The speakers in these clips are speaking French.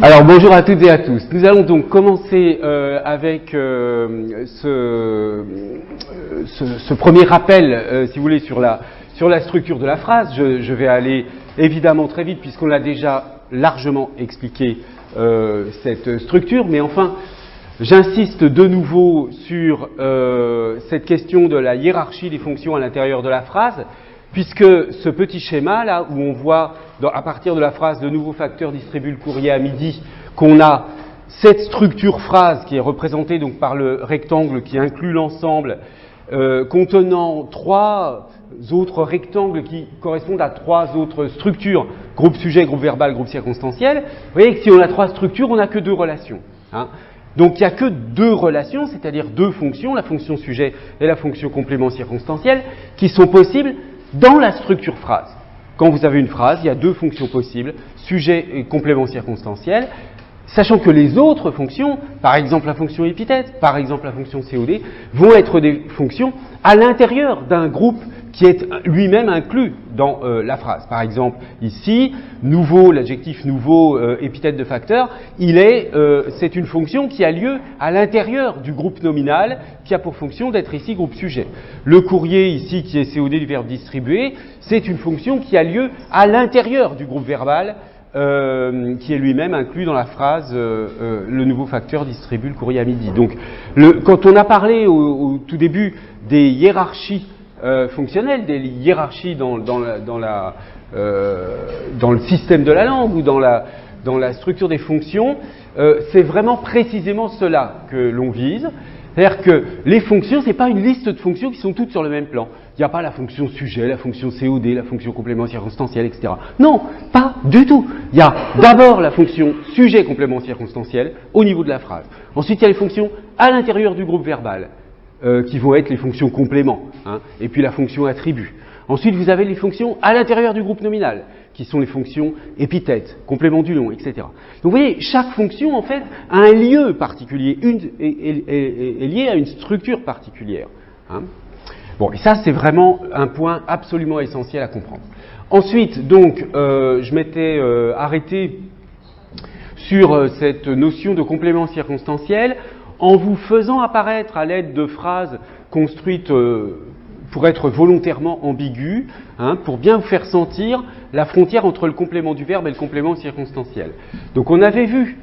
Alors bonjour à toutes et à tous. Nous allons donc commencer avec ce premier rappel, si vous voulez, sur la structure de la phrase. Je vais aller évidemment très vite puisqu'on l'a déjà largement expliqué cette structure, mais enfin j'insiste de nouveau sur cette question de la hiérarchie des fonctions à l'intérieur de la phrase, puisque ce petit schéma là où on voit à partir de la phrase « le nouveau facteur distribue le courrier à midi », qu'on a cette structure phrase qui est représentée donc par le rectangle qui inclut l'ensemble, contenant trois autres rectangles qui correspondent à trois autres structures, groupe sujet, groupe verbal, groupe circonstanciel. Vous voyez que si on a trois structures, on n'a que deux relations. Donc il n'y a que deux relations, c'est-à-dire deux fonctions, la fonction sujet et la fonction complément circonstanciel, qui sont possibles dans la structure phrase. Quand vous avez une phrase, il y a deux fonctions possibles, sujet et complément circonstanciel, sachant que les autres fonctions, par exemple la fonction épithète, par exemple la fonction COD, vont être des fonctions à l'intérieur d'un groupe qui est lui-même inclus dans la phrase. Par exemple, ici, nouveau, l'adjectif nouveau, épithète de facteur, c'est une fonction qui a lieu à l'intérieur du groupe nominal, qui a pour fonction d'être ici groupe sujet. Le courrier ici, qui est COD du verbe distribuer, c'est une fonction qui a lieu à l'intérieur du groupe verbal, qui est lui-même inclus dans la phrase le nouveau facteur distribue le courrier à midi. Donc, quand on a parlé au tout début des hiérarchies fonctionnelles, des hiérarchies dans le système de la langue ou dans la structure des fonctions, c'est vraiment précisément cela que l'on vise. C'est-à-dire que les fonctions, ce n'est pas une liste de fonctions qui sont toutes sur le même plan. Il n'y a pas la fonction sujet, la fonction COD, la fonction complément circonstanciel, etc. Non, pas du tout. Il y a d'abord la fonction sujet complément circonstanciel au niveau de la phrase. Ensuite, il y a les fonctions à l'intérieur du groupe verbal, qui vont être les fonctions complément, et puis la fonction attribut. Ensuite, vous avez les fonctions à l'intérieur du groupe nominal, qui sont les fonctions épithètes, complément du long, etc. Donc vous voyez, chaque fonction, en fait, a un lieu particulier, est liée à une structure particulière. Bon, et ça, c'est vraiment un point absolument essentiel à comprendre. Ensuite, donc, je m'étais arrêté sur cette notion de complément circonstanciel en vous faisant apparaître à l'aide de phrases construites pour être volontairement ambiguës, pour bien vous faire sentir la frontière entre le complément du verbe et le complément circonstanciel. Donc on avait vu,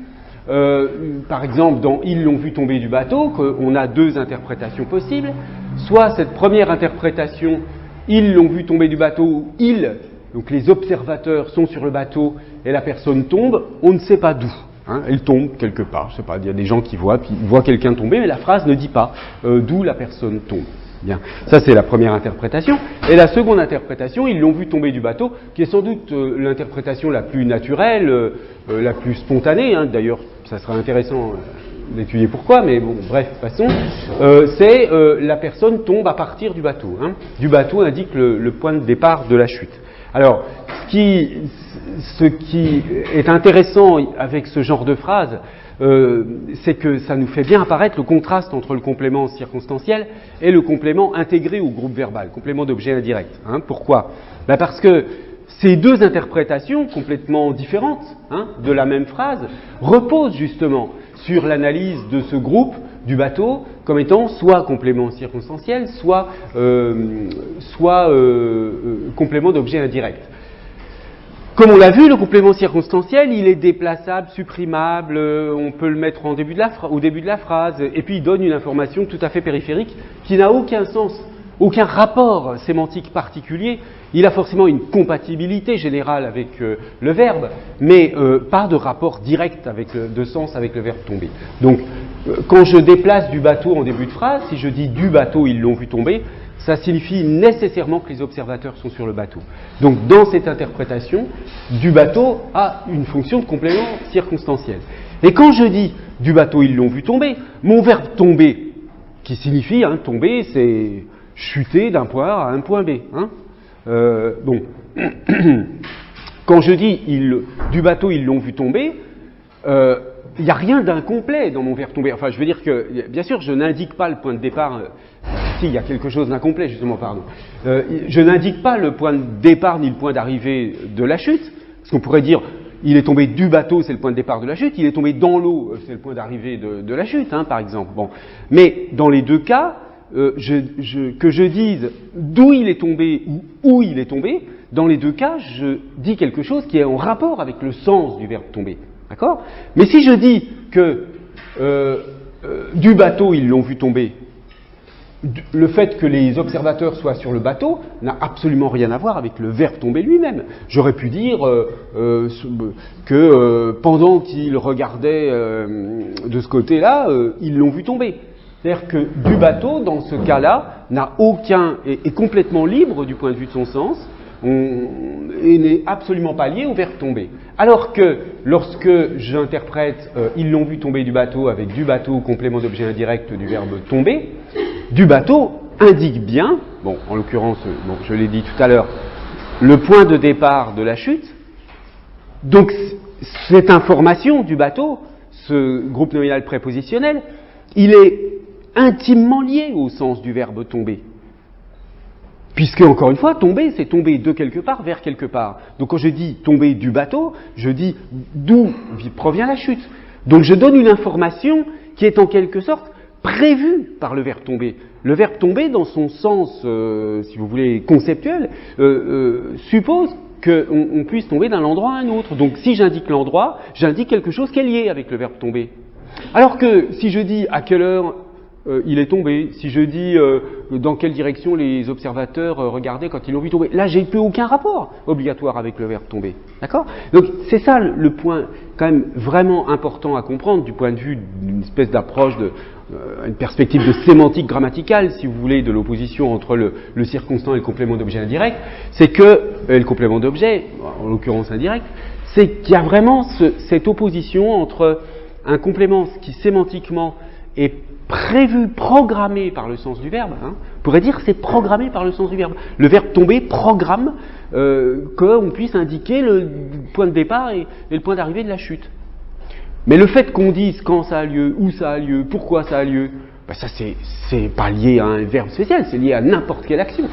par exemple, dans « ils l'ont vu tomber du bateau », qu'on a deux interprétations possibles. Soit cette première interprétation, « ils l'ont vu tomber du bateau », ils, donc les observateurs sont sur le bateau et la personne tombe, on ne sait pas d'où. Elle tombe quelque part, je sais pas, il y a des gens qui voient quelqu'un tomber, mais la phrase ne dit pas d'où la personne tombe. Bien, ça c'est la première interprétation. Et la seconde interprétation, ils l'ont vu tomber du bateau, qui est sans doute l'interprétation la plus naturelle, la plus spontanée. D'ailleurs, ça sera intéressant d'étudier pourquoi, mais bon, bref, passons. C'est la personne tombe à partir du bateau. Du bateau indique le point de départ de la chute. Alors, ce qui est intéressant avec ce genre de phrase, c'est que ça nous fait bien apparaître le contraste entre le complément circonstanciel et le complément intégré au groupe verbal, complément d'objet indirect. Pourquoi ? Parce que ces deux interprétations complètement différentes de la même phrase reposent justement sur l'analyse de ce groupe du bateau comme étant soit complément circonstanciel, soit complément d'objet indirect. Comme on l'a vu, le complément circonstanciel, il est déplaçable, supprimable, on peut le mettre au début de la phrase, et puis il donne une information tout à fait périphérique qui n'a aucun sens, aucun rapport sémantique particulier. Il a forcément une compatibilité générale avec le verbe, mais pas de rapport direct de sens avec le verbe tomber. Donc, quand je déplace du bateau en début de phrase, si je dis du bateau, ils l'ont vu tomber, ça signifie nécessairement que les observateurs sont sur le bateau. Donc, dans cette interprétation, du bateau a une fonction de complément circonstanciel. Et quand je dis du bateau, ils l'ont vu tomber, mon verbe tomber, qui signifie tomber, c'est chuter d'un point A à un point B. Bon, quand je dis du bateau, ils l'ont vu tomber, il n'y a rien d'incomplet dans mon verbe tomber. Enfin, je veux dire que, bien sûr, je n'indique pas le point de départ. Si, il y a quelque chose d'incomplet, justement, pardon. Je n'indique pas le point de départ ni le point d'arrivée de la chute, parce qu'on pourrait dire il est tombé du bateau, c'est le point de départ de la chute, il est tombé dans l'eau, c'est le point d'arrivée de la chute, hein, par exemple. Bon. Mais dans les deux cas, que je dise d'où il est tombé ou où il est tombé, dans les deux cas, je dis quelque chose qui est en rapport avec le sens du verbe tomber. D'accord ? Mais si je dis que du bateau, ils l'ont vu tomber, le fait que les observateurs soient sur le bateau n'a absolument rien à voir avec le verbe tomber lui-même. J'aurais pu dire que pendant qu'ils regardaient de ce côté-là, ils l'ont vu tomber. C'est-à-dire que du bateau, dans ce cas-là, est complètement libre du point de vue de son sens, et n'est absolument pas lié au verbe tomber. Alors que lorsque j'interprète ils l'ont vu tomber du bateau avec du bateau complément d'objet indirect du verbe tomber, du bateau indique bien, bon en l'occurrence, je l'ai dit tout à l'heure, le point de départ de la chute. Donc cette information du bateau, ce groupe nominal prépositionnel, il est intimement lié au sens du verbe tomber. Puisque, encore une fois, tomber, c'est tomber de quelque part vers quelque part. Donc quand je dis tomber du bateau, je dis d'où provient la chute. Donc je donne une information qui est en quelque sorte prévue par le verbe tomber. Le verbe tomber, dans son sens, si vous voulez, conceptuel, suppose qu'on puisse tomber d'un endroit à un autre. Donc si j'indique l'endroit, j'indique quelque chose qui est lié avec le verbe tomber. Alors que si je dis à quelle heure il est tombé, si je dis dans quelle direction les observateurs regardaient quand ils l'ont vu tomber, là j'ai plus aucun rapport obligatoire avec le verbe tomber. D'accord ? Donc c'est ça le point quand même vraiment important à comprendre du point de vue d'une espèce d'approche une perspective de sémantique grammaticale, si vous voulez, de l'opposition entre le circonstant et le complément d'objet indirect, c'est que, le complément d'objet, en l'occurrence indirect, c'est qu'il y a vraiment cette opposition entre un complément qui sémantiquement est prévu, programmé par le sens du verbe, hein. On pourrait dire que c'est programmé par le sens du verbe. Le verbe tomber programme qu'on puisse indiquer le point de départ et le point d'arrivée de la chute. Mais le fait qu'on dise quand ça a lieu, où ça a lieu, pourquoi ça a lieu, ben ça c'est pas lié à un verbe spécial, c'est lié à n'importe quelle action.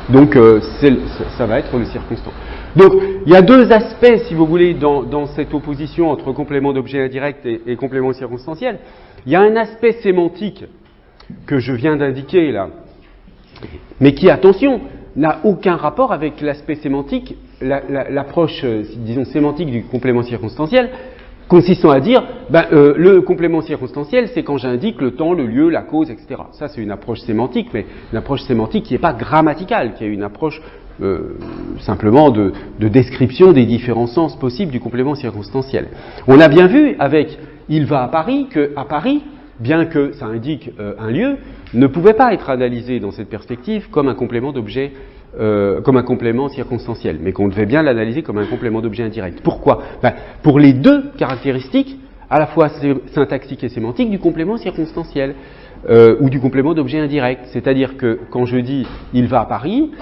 Donc ça va être le circonstant. Donc il y a deux aspects, si vous voulez, dans cette opposition entre complément d'objet indirect et complément circonstanciel. Il y a un aspect sémantique que je viens d'indiquer là, mais qui, attention, n'a aucun rapport avec l'aspect sémantique, l'approche, disons, sémantique du complément circonstanciel, consistant à dire, le complément circonstanciel, c'est quand j'indique le temps, le lieu, la cause, etc. Ça, c'est une approche sémantique, mais une approche sémantique qui n'est pas grammaticale, qui est une approche simplement de description des différents sens possibles du complément circonstanciel. On a bien vu avec « il va à Paris » que à Paris, bien que ça indique un lieu, ne pouvait pas être analysé dans cette perspective comme un complément d'objet, comme un complément circonstanciel, mais qu'on devait bien l'analyser comme un complément d'objet indirect. Pourquoi ? Pour les deux caractéristiques, à la fois syntaxiques et sémantiques, du complément circonstanciel, ou du complément d'objet indirect. C'est-à-dire que quand je dis « il va à Paris »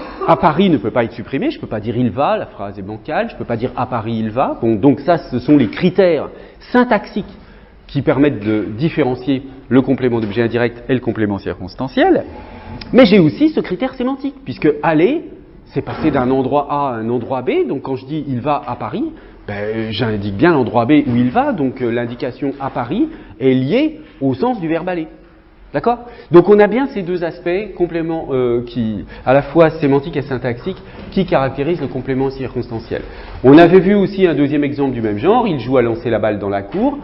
ne peut pas être supprimé, je ne peux pas dire « il va », la phrase est bancale, je ne peux pas dire « à Paris il va ». Bon, donc ça, ce sont les critères syntaxiques qui permettent de différencier le complément d'objet indirect et le complément circonstanciel. Mais j'ai aussi ce critère sémantique, puisque aller, c'est passer d'un endroit A à un endroit B. Donc quand je dis « il va à Paris », j'indique bien l'endroit B où il va, donc l'indication « à Paris » est liée au sens du verbe aller. D'accord ? Donc on a bien ces deux aspects, compléments qui, à la fois sémantiques et syntaxiques, qui caractérisent le complément circonstanciel. On avait vu aussi un deuxième exemple du même genre, il joue à lancer la balle dans la cour.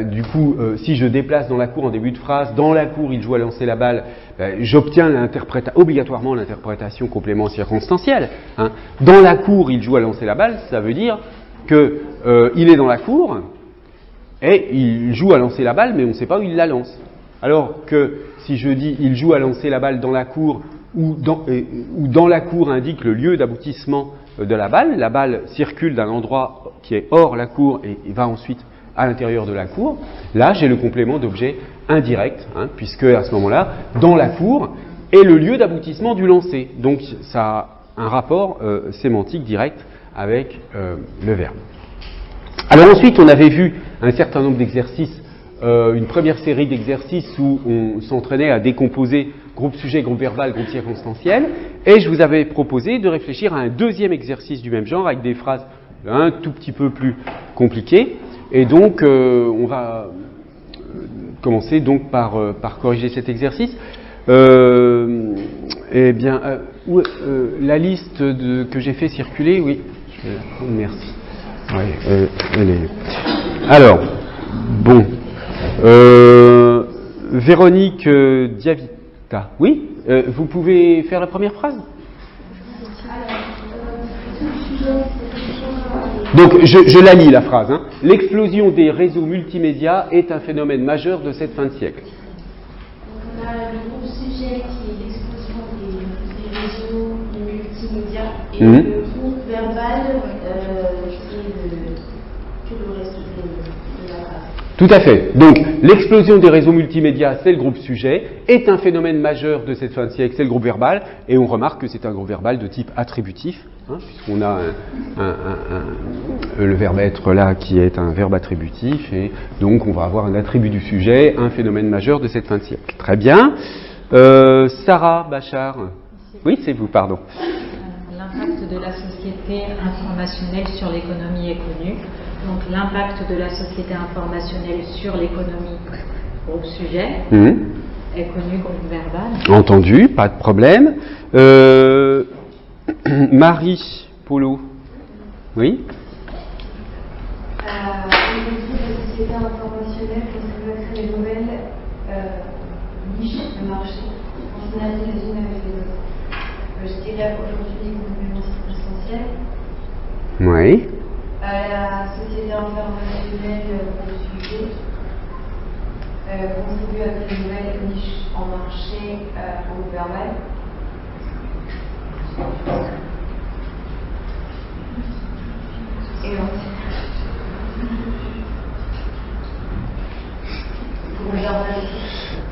Du coup, si je déplace dans la cour en début de phrase, dans la cour il joue à lancer la balle, j'obtiens obligatoirement l'interprétation complément circonstanciel. Hein. Dans la cour il joue à lancer la balle, ça veut dire que il est dans la cour et il joue à lancer la balle, mais on ne sait pas où il la lance. Alors que si je dis il joue à lancer la balle dans la cour, ou dans la cour indique le lieu d'aboutissement de la balle circule d'un endroit qui est hors la cour et va ensuite à l'intérieur de la cour, là j'ai le complément d'objet indirect, hein, puisque à ce moment-là, dans la cour est le lieu d'aboutissement du lancer. Donc ça a un rapport sémantique direct avec le verbe. Alors ensuite, on avait vu un certain nombre d'exercices, une première série d'exercices où on s'entraînait à décomposer groupe sujet, groupe verbal, groupe circonstanciel, et je vous avais proposé de réfléchir à un deuxième exercice du même genre avec des phrases un tout petit peu plus compliqué. Et donc, on va commencer donc par corriger cet exercice. Eh bien, la liste que j'ai fait circuler, oui, merci. Ouais, elle est... Alors, bon, Véronique Diavita, oui, vous pouvez faire la première phrase? Donc, je la lis, la phrase. Hein. L'explosion des réseaux multimédia est un phénomène majeur de cette fin de siècle. On a le groupe sujet qui est l'explosion des réseaux multimédia et le groupe verbal qui est tout le reste de la phrase. Tout à fait. Donc, l'explosion des réseaux multimédia, c'est le groupe sujet, est un phénomène majeur de cette fin de siècle, c'est le groupe verbal, et on remarque que c'est un groupe verbal de type attributif, hein, puisqu'on a le verbe être là qui est un verbe attributif, et donc on va avoir un attribut du sujet, un phénomène majeur de cette fin de siècle. Très bien. Sarah Bachar. Oui, c'est vous, pardon. L'impact de la société informationnelle sur l'économie est connu. Donc l'impact de la société informationnelle sur l'économie, groupe sujet, est connu, groupe verbal. Entendu, pas de problème. Marie Polo. Oui. Aujourd'hui, la société informationnelle contribue à créer de nouvelles niches de marché en synergie les unes avec les autres. Je dirais aujourd'hui une complémentarité essentielle. Oui. La société informationnelle au sujet contribue à créer de nouvelles niches en marché en verbal. Et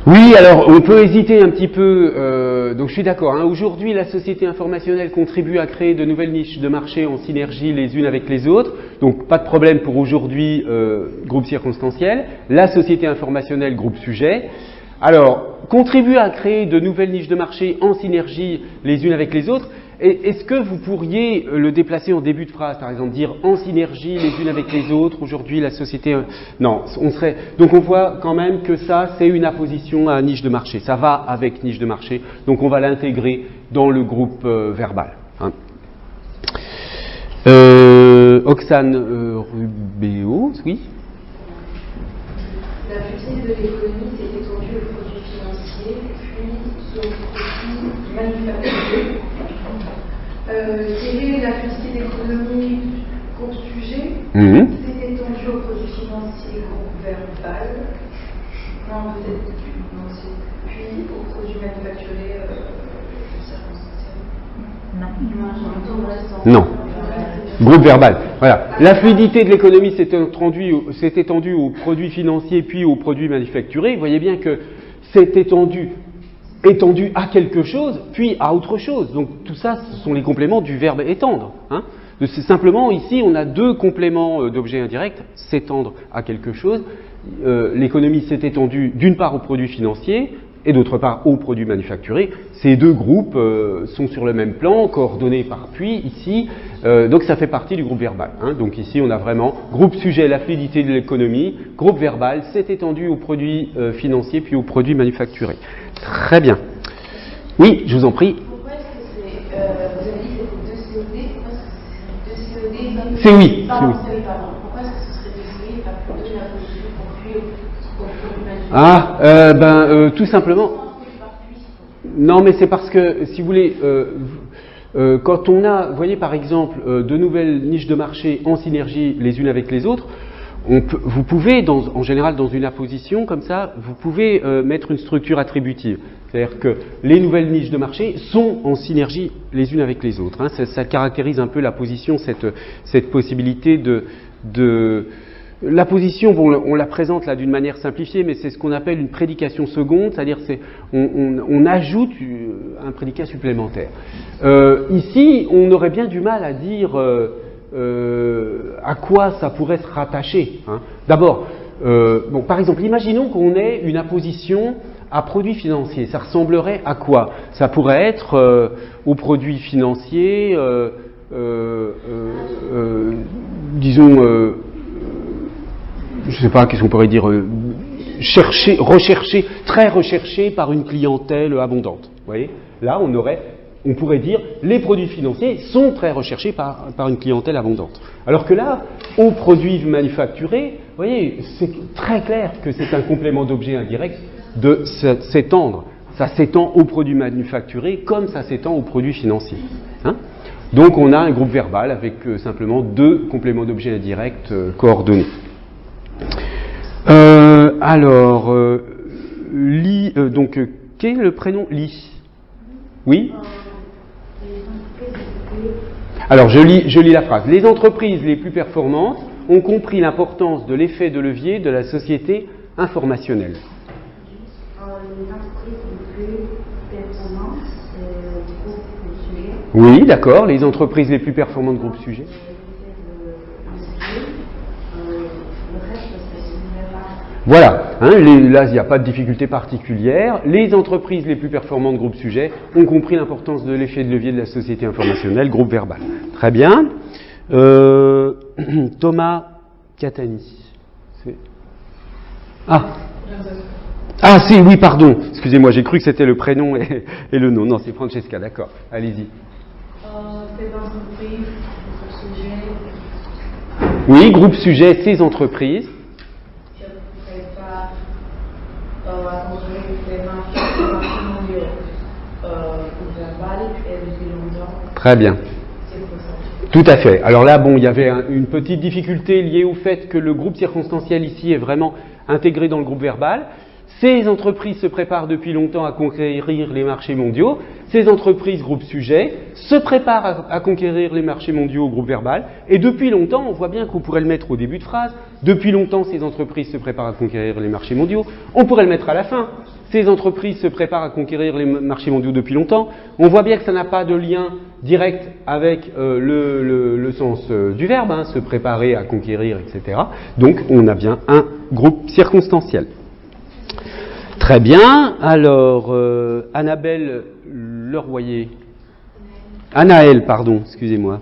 oui, alors on peut hésiter un petit peu, donc je suis d'accord, hein, aujourd'hui la société informationnelle contribue à créer de nouvelles niches de marché en synergie les unes avec les autres, donc pas de problème pour aujourd'hui, groupe circonstanciel, la société informationnelle, groupe sujet. Alors, contribue à créer de nouvelles niches de marché en synergie les unes avec les autres. Est-ce que vous pourriez le déplacer en début de phrase, par exemple, dire en synergie les unes avec les autres, aujourd'hui la société... Non, on serait... Donc on voit quand même que ça, c'est une apposition à niche de marché. Ça va avec niche de marché, donc on va l'intégrer dans le groupe verbal. Hein. Oxane Rubéo, oui. La futilité de l'économie s'est étendue aux produits financiers, puis aux produits manufacturés. Quelle est la futilité de l'économie, groupe sujet, s'est étendue aux produits financiers, groupe verbal. Non, peut-être non, puis aux produits manufacturés, circonstanciels. Non. Groupe verbal. Voilà. La fluidité de l'économie s'est étendue aux produits financiers puis aux produits manufacturés. Vous voyez bien que c'est étendu à quelque chose puis à autre chose. Donc tout ça, ce sont les compléments du verbe étendre. Hein. C'est simplement ici, on a deux compléments d'objet indirect, s'étendre à quelque chose. L'économie s'est étendue d'une part aux produits financiers et d'autre part aux produits manufacturés. Ces deux groupes sont sur le même plan, coordonnés par puis, ici, donc ça fait partie du groupe verbal. Hein. Donc ici, on a vraiment groupe sujet, la fluidité de l'économie, groupe verbal, s'est étendu aux produits financiers puis aux produits manufacturés. Très bien. Oui, je vous en prie. Pourquoi est-ce que c'est... vous avez dit que c'était 2 COD, pourquoi est-ce que c'est 2 COD C'est oui. Pardon. Pourquoi est-ce que ce serait 2 COD et pas plutôt de la position pour puis au produit manufacturé? Tout simplement. Non, mais c'est parce que, si vous voulez, quand on a, vous voyez par exemple, de nouvelles niches de marché en synergie les unes avec les autres, vous pouvez, en général dans une apposition comme ça, vous pouvez mettre une structure attributive. C'est-à-dire que les nouvelles niches de marché sont en synergie les unes avec les autres. Hein. Ça caractérise un peu la position, cette possibilité de la position, bon, on la présente là d'une manière simplifiée, mais c'est ce qu'on appelle une prédication seconde, c'est-à-dire on ajoute un prédicat supplémentaire. Ici, on aurait bien du mal à dire à quoi ça pourrait se rattacher. Hein. D'abord, par exemple, imaginons qu'on ait une apposition à produits financiers. Ça ressemblerait à quoi? Ça pourrait être aux produits financiers disons, je ne sais pas, qu'est-ce qu'on pourrait dire, très recherché par une clientèle abondante. Vous voyez, là, on pourrait dire, les produits financiers sont très recherchés par une clientèle abondante. Alors que là, aux produits manufacturés, vous voyez, c'est très clair que c'est un complément d'objet indirect de s'étendre. Ça s'étend aux produits manufacturés comme ça s'étend aux produits financiers. Hein? Donc on a un groupe verbal avec simplement 2 compléments d'objet indirects coordonnés. Donc, quel est le prénom Li? Oui? Alors, je lis la phrase. Les entreprises les plus performantes ont compris l'importance de l'effet de levier de la société informationnelle. Les entreprises les plus performantes du groupe sujet. Oui, d'accord. Les entreprises les plus performantes groupe sujet. Voilà, hein, là il n'y a pas de difficulté particulière. Les entreprises les plus performantes groupe sujet ont compris l'importance de l'effet de levier de la société informationnelle groupe verbal. Très bien. Thomas Catani. Si, oui, pardon. Excusez-moi, j'ai cru que c'était le prénom et le nom. Non, c'est Francesca, d'accord. Allez-y. Ces entreprises, groupe sujet. Oui, groupe sujet, ces entreprises. Très bien. Tout à fait. Alors là, bon, il y avait une petite difficulté liée au fait que le groupe circonstanciel ici est vraiment intégré dans le groupe verbal. Ces entreprises se préparent depuis longtemps à conquérir les marchés mondiaux. Ces entreprises, groupe sujet, se préparent à conquérir les marchés mondiaux au groupe verbal. Et depuis longtemps, on voit bien qu'on pourrait le mettre au début de phrase. Depuis longtemps, ces entreprises se préparent à conquérir les marchés mondiaux. On pourrait le mettre à la fin. Ces entreprises se préparent à conquérir les marchés mondiaux depuis longtemps. On voit bien que ça n'a pas de lien direct avec le sens du verbe, hein, se préparer à conquérir, etc. Donc, on a bien un groupe circonstanciel. Très bien. Alors, Annabelle Leroyer. Anaël, pardon, excusez-moi.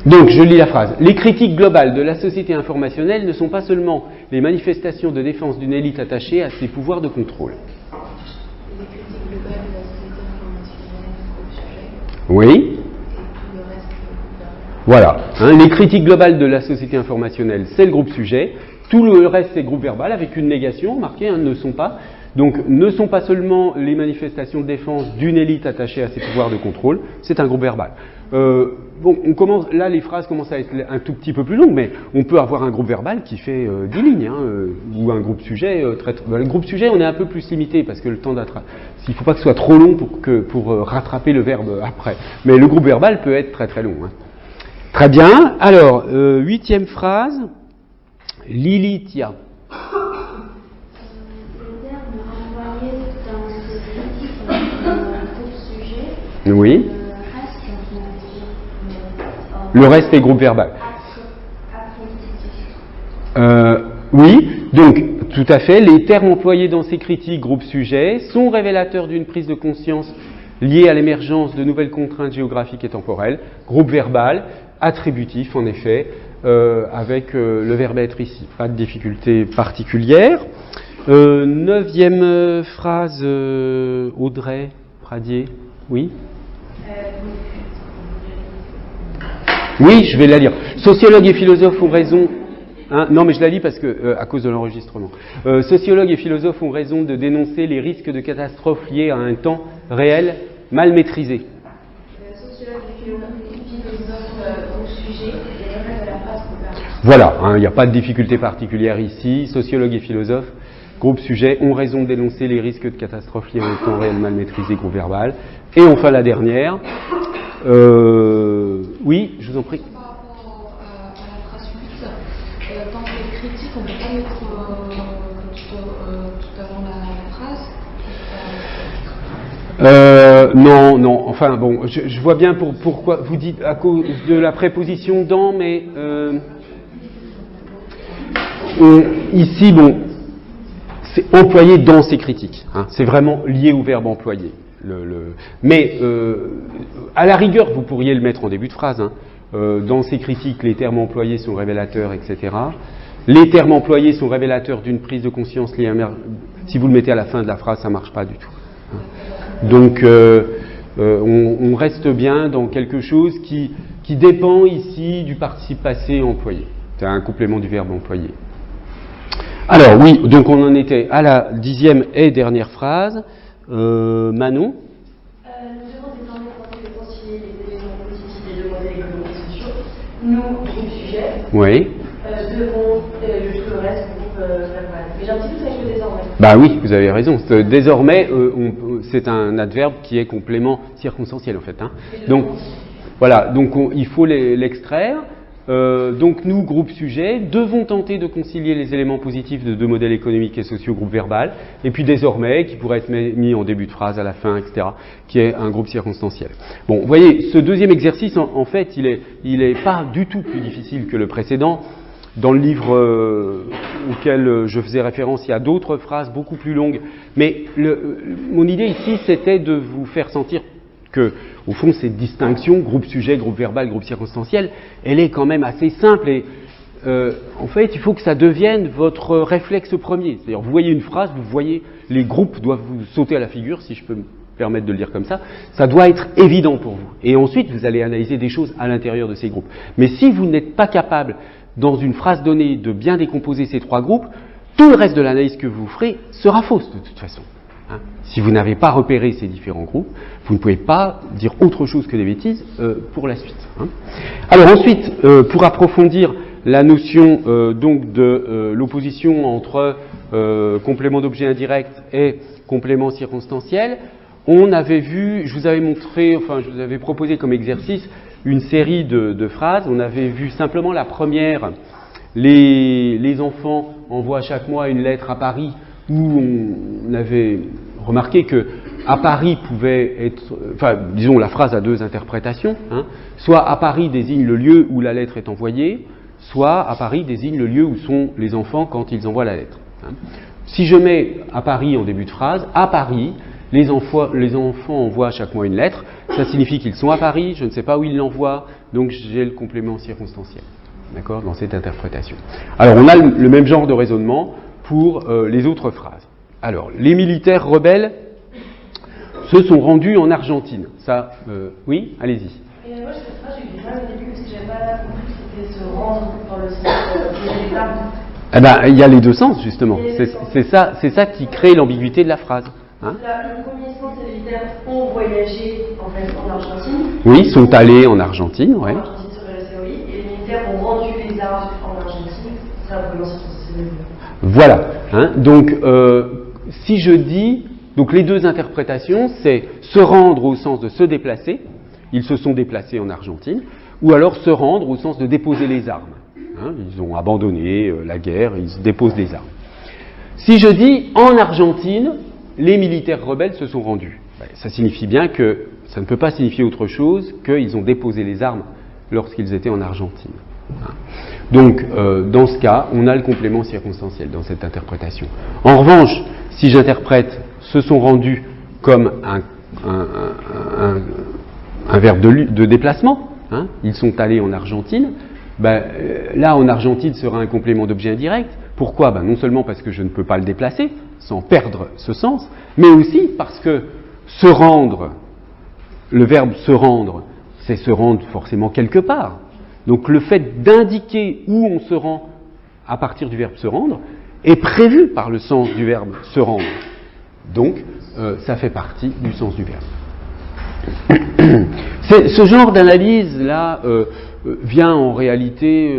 Donc, je lis la phrase. Les critiques globales de la société informationnelle ne sont pas seulement les manifestations de défense d'une élite attachée à ses pouvoirs de contrôle. Les critiques globales de la société informationnelle au sujet. Oui. Et tout le reste. Voilà. Hein, les critiques globales de la société informationnelle, c'est le groupe sujet. Tout le reste, c'est groupe verbal, avec une négation, remarquez, hein, ne sont pas. Donc, ne sont pas seulement les manifestations de défense d'une élite attachée à ses pouvoirs de contrôle, c'est un groupe verbal. Bon, là, les phrases commencent à être un tout petit peu plus longues, mais on peut avoir un groupe verbal qui fait 10 lignes, hein, ou un groupe sujet. Le groupe sujet, on est un peu plus limité, parce que le temps d'attraper, il ne faut pas que ce soit trop long pour rattraper le verbe après. Mais le groupe verbal peut être très très long. Hein. Très bien. Alors, 8e phrase. Lilitia. Le verbe envoyé dans ce groupe sujet. Oui. Le reste est groupe verbal. Oui, donc tout à fait. Les termes employés dans ces critiques groupe sujet sont révélateurs d'une prise de conscience liée à l'émergence de nouvelles contraintes géographiques et temporelles. Groupe verbal, attributif en effet. Avec le verbe être ici. Pas de difficulté particulière. 9e phrase, Audrey Pradier. Oui. Oui, je vais la lire. Sociologues et philosophes ont raison. Hein, non, mais je la lis parce que à cause de l'enregistrement. Sociologues et philosophes ont raison de dénoncer les risques de catastrophes liés à un temps réel mal maîtrisé. Sociologues et philosophes au sujet. Voilà, il n'y a pas de difficulté particulière ici. Sociologues et philosophes, groupe sujet, ont raison de dénoncer les risques de catastrophes liées à un temps réel mal maîtrisé, groupe verbal. Et enfin la dernière. Oui, je vous en prie. Par rapport à la phrase suite, dans les critiques, on ne peut pas mettre tout avant la phrase. Non, enfin bon, je vois bien pourquoi vous dites à cause de la préposition dans, mais ici, bon, c'est employé dans ces critiques. Hein, c'est vraiment lié au verbe employé. Mais à la rigueur, vous pourriez le mettre en début de phrase. Hein. Dans ces critiques, les termes employés sont révélateurs, etc. Les termes employés sont révélateurs d'une prise de conscience liée à... Si vous le mettez à la fin de la phrase, ça ne marche pas du tout. Hein. Donc, on reste bien dans quelque chose qui dépend ici du participe passé employé. C'est un complément du verbe employé. Alors oui, donc on en était à la 10e et dernière phrase. Manon. Nous devons désormais tenter de concilier les éléments positifs des deux modèles économiques et sociaux. Nous, groupe sujet, Oui. devons, tout le reste, groupe verbal. Mais j'ai un petit doute avec le désormais. Bah oui, vous avez raison. Désormais, c'est un adverbe qui est complément circonstanciel en fait. Hein. Donc voilà, donc il faut l'extraire. Donc nous, groupe sujet, devons tenter de concilier les éléments positifs de deux modèles économiques et sociaux, groupe verbal, et puis désormais, qui pourrait être mis en début de phrase, à la fin, etc., qui est un groupe circonstanciel. Bon, vous voyez, ce deuxième exercice, en fait, il est pas du tout plus difficile que le précédent. Dans le livre auquel je faisais référence, il y a d'autres phrases beaucoup plus longues, mais mon idée ici, c'était de vous faire sentir que, au fond, cette distinction, groupe sujet, groupe verbal, groupe circonstanciel, elle est quand même assez simple et en fait, il faut que ça devienne votre réflexe premier. C'est-à-dire, vous voyez une phrase, vous voyez, les groupes doivent vous sauter à la figure, si je peux me permettre de le dire comme ça doit être évident pour vous. Et ensuite, vous allez analyser des choses à l'intérieur de ces groupes. Mais si vous n'êtes pas capable, dans une phrase donnée, de bien décomposer ces trois groupes, tout le reste de l'analyse que vous ferez sera fausse de toute façon. Hein. Si vous n'avez pas repéré ces différents groupes, vous ne pouvez pas dire autre chose que des bêtises pour la suite. Hein. Alors ensuite, pour approfondir la notion donc de l'opposition entre complément d'objet indirect et complément circonstanciel, on avait vu, je vous avais montré, enfin je vous avais proposé comme exercice une série de phrases. On avait vu simplement la première, les enfants envoient chaque mois une lettre à Paris, où on avait remarqué que à Paris pouvait être, enfin disons la phrase a deux interprétations, hein, soit à Paris désigne le lieu où la lettre est envoyée, soit à Paris désigne le lieu où sont les enfants quand ils envoient la lettre. Hein. Si je mets à Paris en début de phrase, à Paris, les enfants envoient chaque mois une lettre, ça signifie qu'ils sont à Paris, je ne sais pas où ils l'envoient, donc j'ai le complément circonstanciel, d'accord, dans cette interprétation. Alors on a le même genre de raisonnement pour les autres phrases. Alors, les militaires rebelles se sont rendus en Argentine. Ça, oui, allez-y. Et moi, cette phrase, j'ai eu du mal au début parce que j'avais pas compris que c'était se rendre dans le sens des étapes. Eh ben, il y a les deux sens, justement. C'est ça qui crée l'ambiguïté de la phrase. Hein. Le premier sens, c'est les militaires ont voyagé en fait en Argentine. Oui, sont allés en Argentine, oui. En Argentine sur la COI, et les militaires ont rendu les armes en Argentine. C'est un peu l'ancien. Voilà. Hein. Donc, si je dis, donc les deux interprétations, c'est se rendre au sens de se déplacer. Ils se sont déplacés en Argentine, ou alors se rendre au sens de déposer les armes. Hein. Ils ont abandonné la guerre, ils déposent des armes. Si je dis en Argentine, les militaires rebelles se sont rendus. Ça signifie bien que ça ne peut pas signifier autre chose qu'ils ont déposé les armes lorsqu'ils étaient en Argentine. Donc, dans ce cas, on a le complément circonstanciel dans cette interprétation. En revanche, si j'interprète se sont rendus comme un verbe de déplacement, hein, ils sont allés en Argentine, là en Argentine sera un complément d'objet indirect. Pourquoi ? Non seulement parce que je ne peux pas le déplacer, sans perdre ce sens, mais aussi parce que se rendre, le verbe se rendre, c'est se rendre forcément quelque part. Donc le fait d'indiquer où on se rend à partir du verbe se rendre est prévu par le sens du verbe se rendre. Donc ça fait partie du sens du verbe. Ce genre d'analyse-là vient en réalité,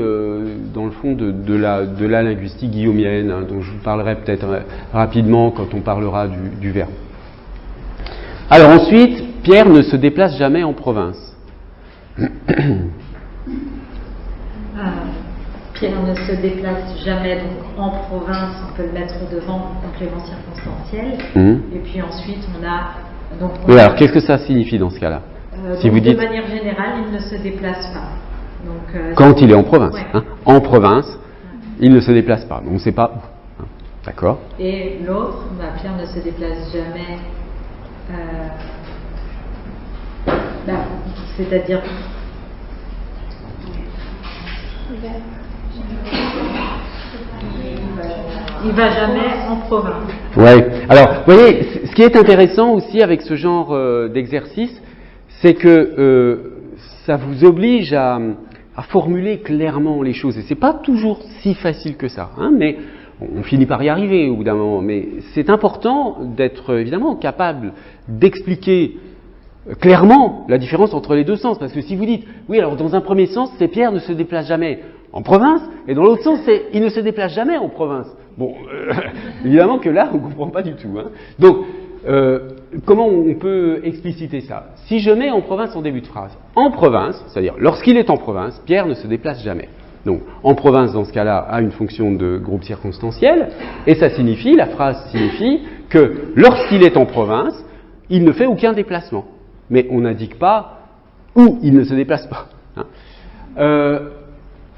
dans le fond, de la linguistique guillaumienne, hein, dont je vous parlerai peut-être rapidement quand on parlera du verbe. Alors ensuite, Pierre ne se déplace jamais en province. Pierre ne se déplace jamais, donc en province, on peut le mettre devant complément circonstanciel. Et puis ensuite, on a... Donc, alors, qu'est-ce que ça signifie dans ce cas-là si vous dites... De manière générale, il ne se déplace pas. Donc, quand il est en province. Ouais. Hein, en province, il ne se déplace pas. Donc, on ne sait pas où. Hein, d'accord. Et l'autre, Pierre ne se déplace jamais c'est-à-dire il va jamais en province. Ouais. Alors, vous voyez, ce qui est intéressant aussi avec ce genre d'exercice, c'est que ça vous oblige à formuler clairement les choses. Et c'est pas toujours si facile que ça, hein, mais on finit par y arriver au bout d'un moment. Mais c'est important d'être évidemment capable d'expliquer clairement la différence entre les deux sens. Parce que si vous dites, oui, alors dans un premier sens, c'est Pierre ne se déplace jamais en province, et dans l'autre sens, c'est il ne se déplace jamais en province. Bon, évidemment que là, on ne comprend pas du tout. Hein. Donc, comment on peut expliciter ça? Si je mets en province en début de phrase, en province, c'est-à-dire lorsqu'il est en province, Pierre ne se déplace jamais. Donc, en province, dans ce cas-là, a une fonction de groupe circonstanciel, et ça signifie, la phrase signifie que lorsqu'il est en province, il ne fait aucun déplacement. Mais on n'indique pas où il ne se déplace pas. Hein.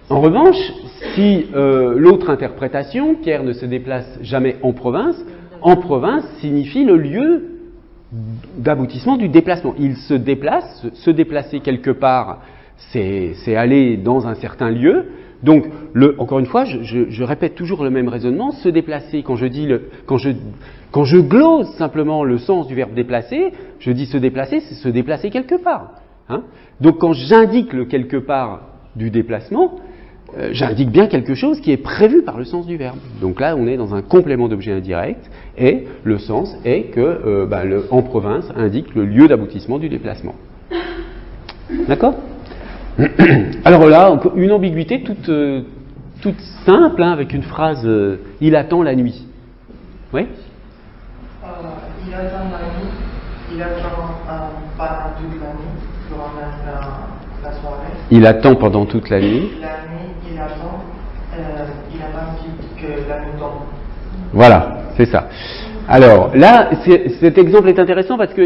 En revanche, si l'autre interprétation, Pierre ne se déplace jamais en province signifie le lieu d'aboutissement du déplacement. Il se déplace, se déplacer quelque part, c'est aller dans un certain lieu. Donc, encore une fois, je répète toujours le même raisonnement. Se déplacer, quand je glose simplement le sens du verbe déplacer, je dis se déplacer, c'est se déplacer quelque part. Hein. Donc, quand j'indique le quelque part du déplacement, j'indique bien quelque chose qui est prévu par le sens du verbe. Donc là, on est dans un complément d'objet indirect, et le sens est que en province indique le lieu d'aboutissement du déplacement. D'accord? Alors là, une ambiguïté toute simple, hein, avec une phrase il attend la nuit. Oui? Il attend la nuit, il attend pendant toute la nuit, durant la soirée. Il attend pendant toute la nuit. La nuit, il attend que la nuit tombe. Voilà, c'est ça. Alors là, cet exemple est intéressant parce que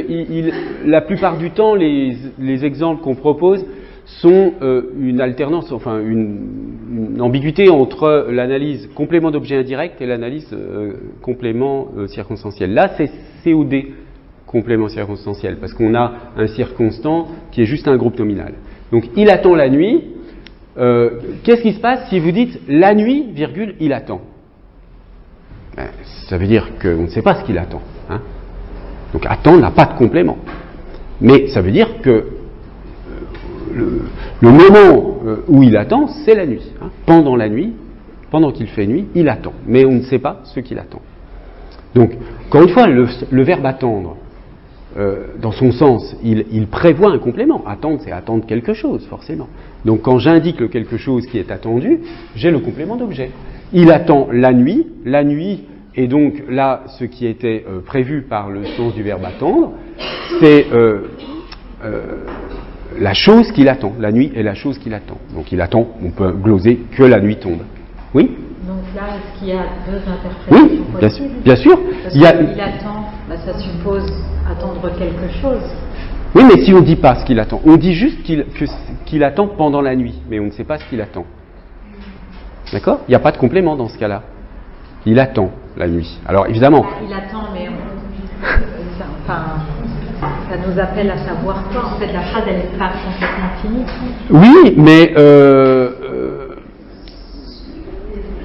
la plupart du temps, les exemples qu'on propose sont une alternance, enfin une ambiguïté entre l'analyse complément d'objet indirect et l'analyse complément circonstanciel. Là, c'est COD, complément circonstanciel, parce qu'on a un circonstant qui est juste un groupe nominal. Donc, il attend la nuit. Qu'est-ce qui se passe si vous dites la nuit, virgule, il attend? Ça veut dire qu'on ne sait pas ce qu'il attend. Hein. Donc, attendre n'a pas de complément. Mais ça veut dire que le moment où il attend, c'est la nuit. Hein. Pendant la nuit, pendant qu'il fait nuit, il attend. Mais on ne sait pas ce qu'il attend. Donc, encore une fois, le verbe attendre, dans son sens, il prévoit un complément. Attendre, c'est attendre quelque chose, forcément. Donc, quand j'indique le quelque chose qui est attendu, j'ai le complément d'objet. Il attend la nuit. La nuit est donc là ce qui était prévu par le sens du verbe attendre. C'est la chose qu'il attend. La nuit est la chose qu'il attend. Donc, il attend, on peut gloser que la nuit tombe. Oui? Donc là, est-ce qu'il y a deux interprétations possibles? Bien sûr. Parce qu'il attend, ça suppose attendre quelque chose. Oui, mais si on ne dit pas ce qu'il attend, on dit juste qu'il attend pendant la nuit, mais on ne sait pas ce qu'il attend. D'accord? Il n'y a pas de complément dans ce cas-là. Il attend la nuit. Alors évidemment. Il attend, mais ça nous appelle à savoir quoi. En fait, la phrase, elle n'est pas complètement finie. Oui, mais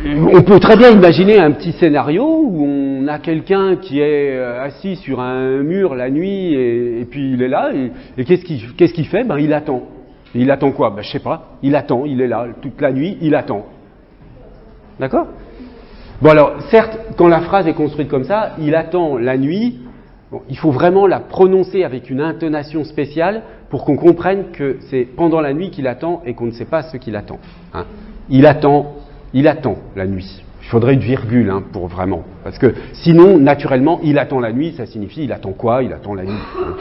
on peut très bien imaginer un petit scénario où on a quelqu'un qui est assis sur un mur la nuit et puis il est là et qu'est-ce qu'il fait? Il attend. Et il attend quoi? Je sais pas. Il attend, il est là toute la nuit, il attend. D'accord? Bon alors, certes, quand la phrase est construite comme ça, il attend la nuit, il faut vraiment la prononcer avec une intonation spéciale pour qu'on comprenne que c'est pendant la nuit qu'il attend et qu'on ne sait pas ce qu'il attend. Hein. Il attend la nuit. Il faudrait une virgule pour vraiment. Parce que sinon, naturellement, il attend la nuit, ça signifie il attend quoi? Il attend la nuit. Hein.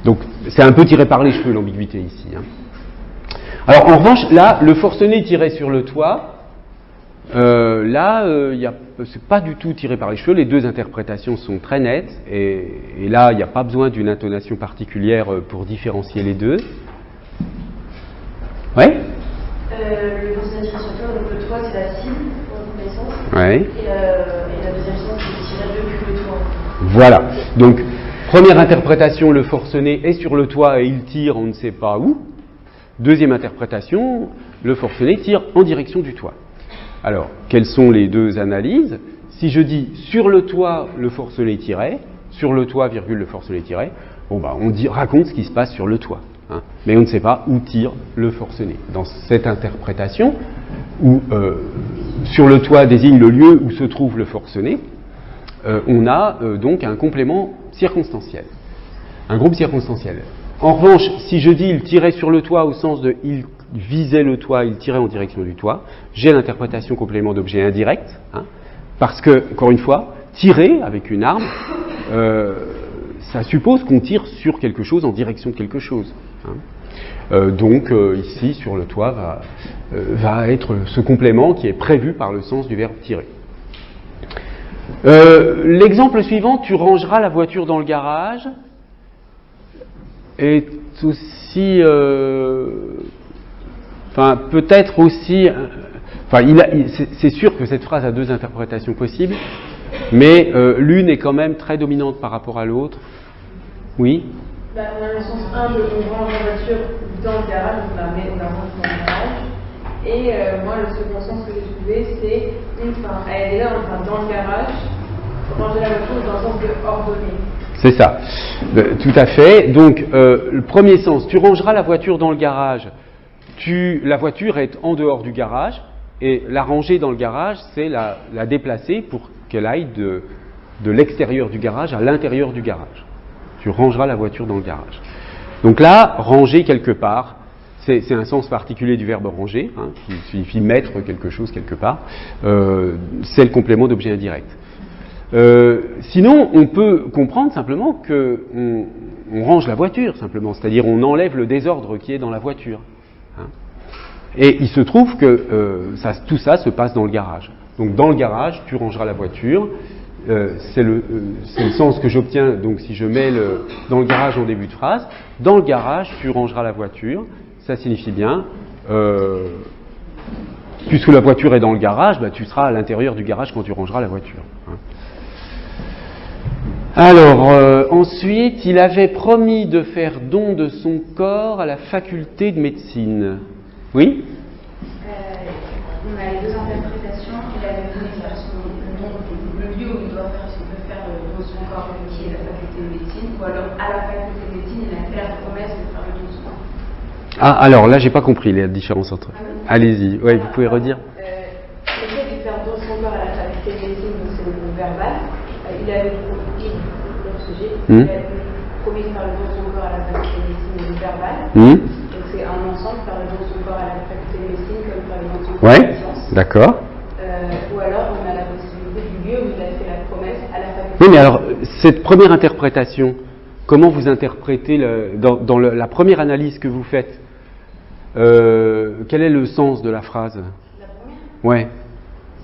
Donc, c'est un peu tiré par les cheveux l'ambiguïté ici. Hein. Alors, en revanche, là, le forcené tiré sur le toit, c'est pas du tout tiré par les cheveux, les deux interprétations sont très nettes, et là, il n'y a pas besoin d'une intonation particulière pour différencier les deux. Ouais? Le forcené tiré sur le toit, donc le toit c'est la cible pour la connaissance, Ouais. et la deuxième sens c'est tiré depuis le toit. Voilà, donc Première interprétation, le forcené est sur le toit et il tire on ne sait pas où. Deuxième interprétation, le forcené tire en direction du toit. Alors, quelles sont les deux analyses? Si je dis sur le toit, le forcené tirait, sur le toit, virgule, le forcené tirait, bon bah on raconte ce qui se passe sur le toit. Hein, mais on ne sait pas où tire le forcené. Dans cette interprétation, où sur le toit désigne le lieu où se trouve le forcené, on a donc un complément circonstanciel, un groupe circonstanciel. En revanche, si je dis il tirait sur le toit au sens de il visait le toit, il tirait en direction du toit, j'ai l'interprétation complément d'objet indirect, hein, parce que, encore une fois, tirer avec une arme, ça suppose qu'on tire sur quelque chose en direction de quelque chose. Hein. Donc ici, sur le toit, va être ce complément qui est prévu par le sens du verbe tirer. L'exemple suivant, tu rangeras la voiture dans le garage, est aussi, peut-être aussi, c'est sûr que cette phrase a deux interprétations possibles, mais l'une est quand même très dominante par rapport à l'autre. Oui. Dans le sens 1, on range la voiture dans le garage, on la range dans le garage. Et moi, le second sens que j'ai trouvé, c'est elle est là, dans le garage, ranger la voiture dans le sens de ordonner. C'est ça, tout à fait. Donc, le premier sens, tu rangeras la voiture dans le garage. La voiture est en dehors du garage, et la ranger dans le garage, c'est la déplacer pour qu'elle aille de l'extérieur du garage à l'intérieur du garage. Tu rangeras la voiture dans le garage. Donc là, ranger quelque part, c'est un sens particulier du verbe ranger, hein, qui signifie mettre quelque chose quelque part. C'est le complément d'objet indirect. Sinon, on peut comprendre simplement qu'on range la voiture, simplement, c'est-à-dire on enlève le désordre qui est dans la voiture. Hein. Et il se trouve que tout ça se passe dans le garage. Donc dans le garage, tu rangeras la voiture. C'est le sens que j'obtiens, donc si je mets dans le garage en début de phrase, dans le garage, tu rangeras la voiture, ça signifie bien, puisque la voiture est dans le garage, tu seras à l'intérieur du garage quand tu rangeras la voiture. Hein. Alors, ensuite, il avait promis de faire don de son corps à la faculté de médecine. Oui ? On a les deux interprétations. Il avait promis de faire le lieu où il peut faire don de son corps, qui est la faculté de médecine, ou alors à la faculté de médecine, il a fait la promesse de faire le don de son corps. Ah, alors là, j'ai pas compris la différence entre. Allez-y, ouais, vous pouvez redire. Le fait de faire don de son corps à la faculté de médecine, donc c'est le mot verbal. Il avait promis, le sujet, il avait promis de faire le don de son corps à la faculté de médecine, le verbal. Donc c'est un ensemble, faire le don de son corps à la faculté de médecine, comme faire le don de son corps à la science. D'accord. Ou alors on a la possibilité du lieu où il a fait la promesse à la faculté. Oui, mais alors, cette première interprétation, comment vous interprétez dans la première analyse que vous faites, quel est le sens de la phrase? La première, ouais.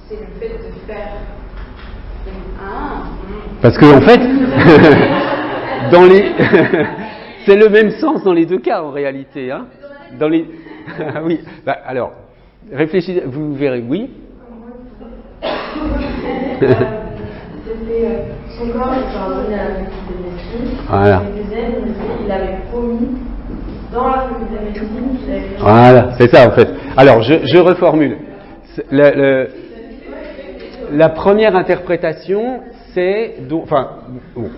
c'est le fait de faire. Parce que en fait, c'est le même sens dans les deux cas en réalité. Hein. Dans les, oui. Alors, réfléchissez, vous verrez. Oui. C'était son corps était ordonné à la faculté de médecine. Voilà. Il avait promis dans la faculté de médecine qu'il avait. Voilà, c'est ça en fait. Alors, je reformule. La première interprétation, c'est,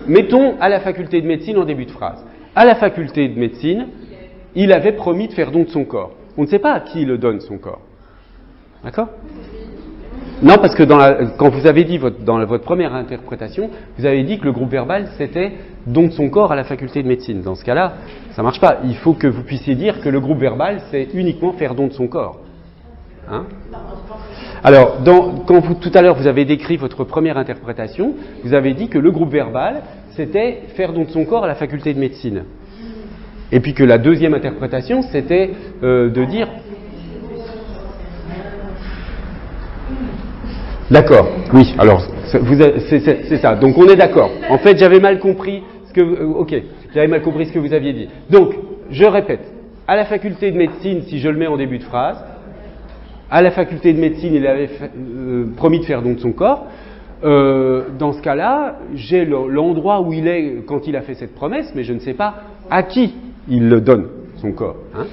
mettons à la faculté de médecine en début de phrase. À la faculté de médecine, il avait promis de faire don de son corps. On ne sait pas à qui il le donne son corps. D'accord ? Non, parce que quand vous avez dit dans votre première interprétation, vous avez dit que le groupe verbal c'était don de son corps à la faculté de médecine. Dans ce cas-là, ça ne marche pas. Il faut que vous puissiez dire que le groupe verbal c'est uniquement faire don de son corps. Hein ? Alors, quand tout à l'heure vous avez décrit votre première interprétation, vous avez dit que le groupe verbal c'était faire don de son corps à la faculté de médecine. Et puis que la deuxième interprétation c'était de dire. D'accord, oui, alors, c'est ça, donc on est d'accord. En fait, j'avais mal compris j'avais mal compris ce que vous aviez dit. Donc, je répète, à la faculté de médecine, si je le mets en début de phrase, à la faculté de médecine, il avait promis de faire don de son corps. dans ce cas-là, j'ai l'endroit où il est quand il a fait cette promesse, mais je ne sais pas à qui il le donne, son corps. Hein.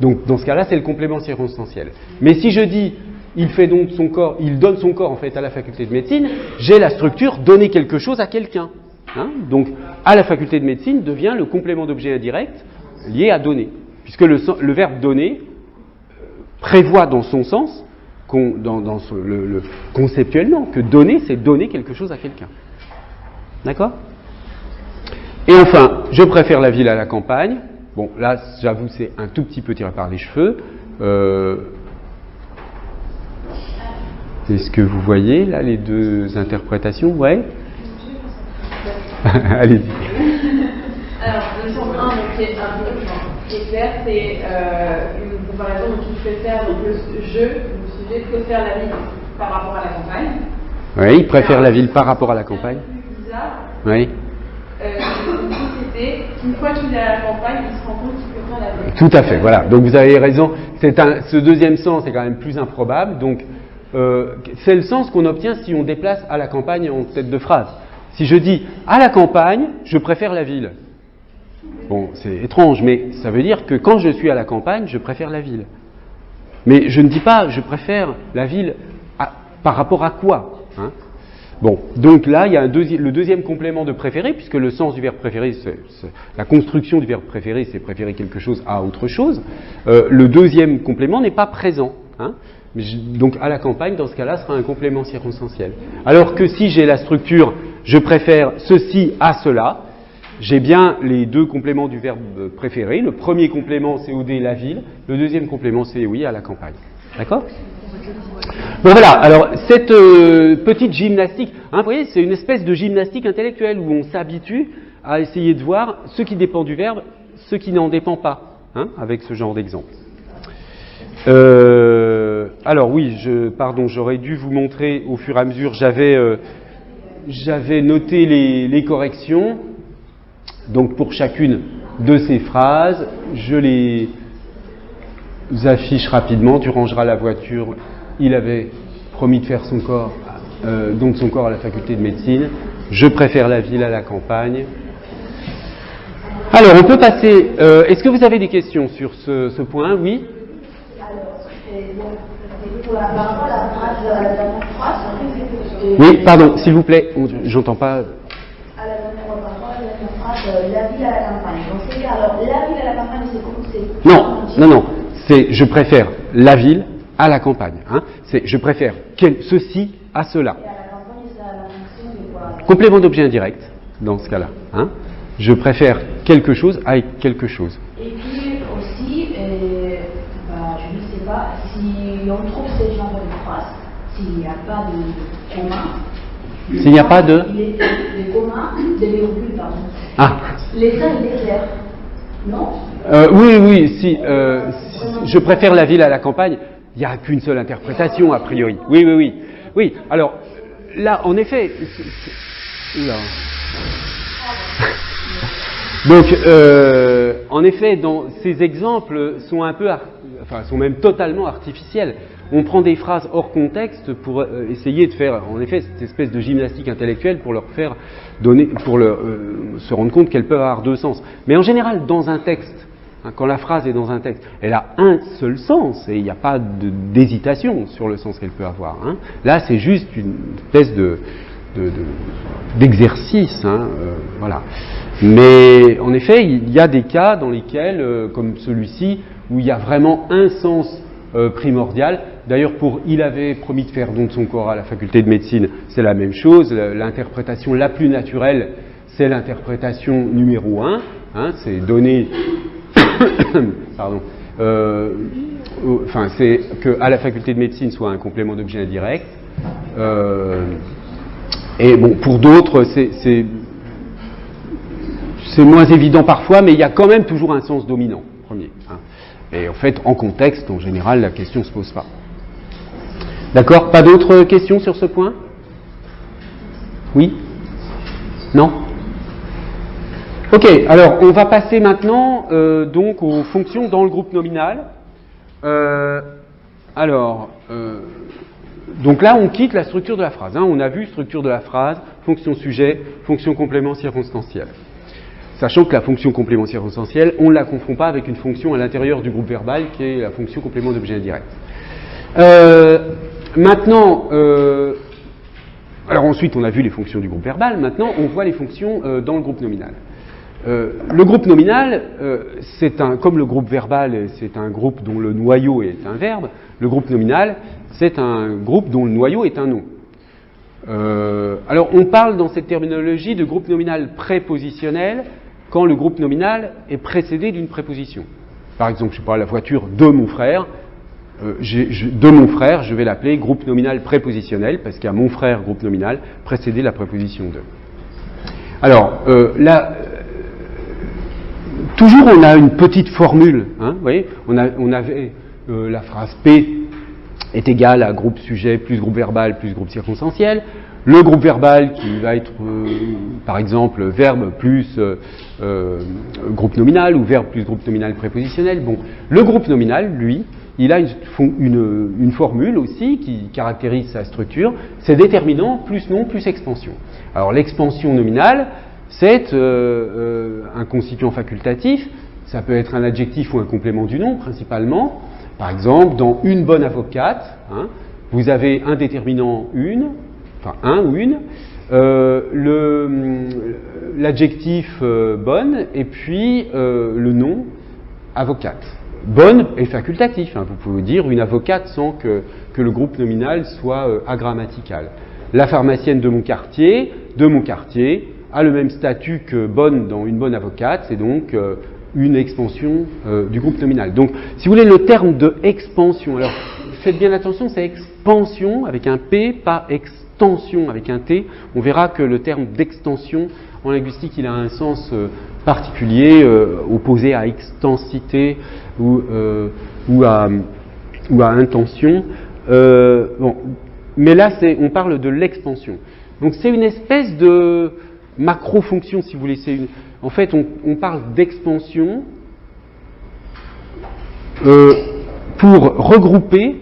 Donc, dans ce cas-là, c'est le complément circonstanciel. Mais si je dis, il fait donc son corps, il donne son corps en fait à la faculté de médecine, j'ai la structure donner quelque chose à quelqu'un. Hein. Donc, à la faculté de médecine devient le complément d'objet indirect lié à donner, puisque le verbe donner prévoit dans son sens, conceptuellement, que donner, c'est donner quelque chose à quelqu'un. D'accord ? Et enfin, je préfère la ville à la campagne. Bon, là, j'avoue, c'est un tout petit peu tiré par les cheveux. Est-ce que vous voyez, là, les deux interprétations ? Ouais. Allez-y. Alors, le sens 1, qui est clair, c'est une comparaison. Donc, il préfère donc, le sujet préfère la ville par rapport à la campagne. Oui, il préfère la ville par rapport à la campagne. C'est bizarre. Oui. Une société, une fois qu'il est à la campagne, il se rend compte qu'il préfère la ville. Tout à fait, voilà. Donc, vous avez raison. Ce deuxième sens est quand même plus improbable. Donc, c'est le sens qu'on obtient si on déplace à la campagne en tête de phrase. Si je dis à la campagne, je préfère la ville. Bon, c'est étrange, mais ça veut dire que quand je suis à la campagne, je préfère la ville. Mais je ne dis pas je préfère la ville par rapport à quoi, hein. Bon, donc là, il y a le deuxième complément de préférer, puisque le sens du verbe préférer, la construction du verbe préférer, c'est préférer quelque chose à autre chose. Le deuxième complément n'est pas présent. Hein. Donc à la campagne, dans ce cas-là, sera un complément circonstanciel. Alors que si j'ai la structure je préfère ceci à cela, j'ai bien les deux compléments du verbe préférer. Le premier complément, c'est OD, la ville. Le deuxième complément, c'est oui, à la campagne. D'accord ? Bon voilà, alors cette petite gymnastique, hein, vous voyez, c'est une espèce de gymnastique intellectuelle où on s'habitue à essayer de voir ce qui dépend du verbe, ce qui n'en dépend pas, hein, avec ce genre d'exemple. Alors oui, j'aurais dû vous montrer au fur et à mesure, j'avais noté les corrections, donc pour chacune de ces phrases, je les affiche rapidement. Tu rangeras la voiture, il avait promis de faire son corps, don de son corps à la faculté de médecine, je préfère la ville à la campagne. Alors on peut passer, est-ce que vous avez des questions sur ce point? Oui. Oui, pardon, s'il vous plaît, j'entends pas. À la dernière phrase, la ville à la campagne. Donc c'est alors la ville à la campagne, c'est Non, c'est je préfère la ville à la campagne. Hein. C'est je préfère ceci à cela. Et à la campagne, ça a la fonction de quoi? Complément d'objet indirect dans ce cas-là. Hein. Je préfère quelque chose à quelque chose. Et puis aussi, je ne sais pas si on trouve ces genres de phrases, s'il n'y a pas de commun. S'il n'y a pas de commun, de virgule, pardon. Ah. L'État, il est clair, non? Oui, si je préfère la ville à la campagne, il n'y a qu'une seule interprétation a priori. Oui, alors, là, en effet... Oula. Donc, en effet, ces exemples sont sont même totalement artificiels. On prend des phrases hors contexte pour essayer de faire, en effet, cette espèce de gymnastique intellectuelle pour leur faire se rendre compte qu'elles peuvent avoir deux sens. Mais en général, dans un texte, hein, quand la phrase est dans un texte, elle a un seul sens et il n'y a pas d'hésitation sur le sens qu'elle peut avoir. Hein. Là, c'est juste une espèce d'exercice, hein, voilà. Mais en effet, il y a des cas dans lesquels, comme celui-ci, où il y a vraiment un sens primordial. D'ailleurs, il avait promis de faire don de son corps à la faculté de médecine, c'est la même chose. L'interprétation la plus naturelle, c'est l'interprétation numéro 1, hein, c'est donner, pardon, c'est que à la faculté de médecine soit un complément d'objet indirect. Et bon, pour d'autres, c'est moins évident parfois, mais il y a quand même toujours un sens dominant, premier. Hein. Et en fait, en contexte, en général, la question ne se pose pas. D'accord? Pas d'autres questions sur ce point? Oui? Non? Ok, alors on va passer maintenant donc aux fonctions dans le groupe nominal. donc là, on quitte la structure de la phrase. Hein. On a vu structure de la phrase, fonction sujet, fonction complément circonstanciel. Sachant que la fonction complément circonstanciel, on ne la confond pas avec une fonction à l'intérieur du groupe verbal qui est la fonction complément d'objet indirect. Maintenant, alors ensuite on a vu les fonctions du groupe verbal, maintenant on voit les fonctions dans le groupe nominal. Le groupe nominal, comme le groupe verbal, c'est un groupe dont le noyau est un verbe, le groupe nominal, c'est un groupe dont le noyau est un nom. Alors on parle dans cette terminologie de groupe nominal prépositionnel quand le groupe nominal est précédé d'une préposition. Par exemple, je sais pas, la voiture de mon frère, je vais l'appeler groupe nominal prépositionnel, parce qu'il y a mon frère, groupe nominal, précédé de la préposition de. Alors, là, toujours on a une petite formule, hein, vous voyez, on avait la phrase P est égale à groupe sujet plus groupe verbal plus groupe circonstanciel. Le groupe verbal qui va être, par exemple, verbe plus groupe nominal ou verbe plus groupe nominal prépositionnel. Bon, le groupe nominal, lui, il a une formule aussi qui caractérise sa structure, c'est déterminant plus nom plus expansion. Alors l'expansion nominale, c'est un constituant facultatif, ça peut être un adjectif ou un complément du nom principalement. Par exemple, dans une bonne avocate, hein, vous avez un déterminant une, enfin un ou une, l'adjectif bonne et puis le nom avocate. Bonne est facultatif, hein, vous pouvez dire une avocate sans que le groupe nominal soit agrammatical. La pharmacienne de mon quartier a le même statut que bonne dans une bonne avocate, c'est donc une expansion du groupe nominal. Donc, si vous voulez, le terme de expansion, alors faites bien attention, c'est expansion avec un P, pas extension avec un T. On verra que le terme d'extension, en linguistique, il a un sens particulier, opposé à extensité ou à intention. Bon, mais là, on parle de l'expansion. Donc, c'est une espèce de macro-fonction, si vous voulez. En fait, on parle d'expansion pour regrouper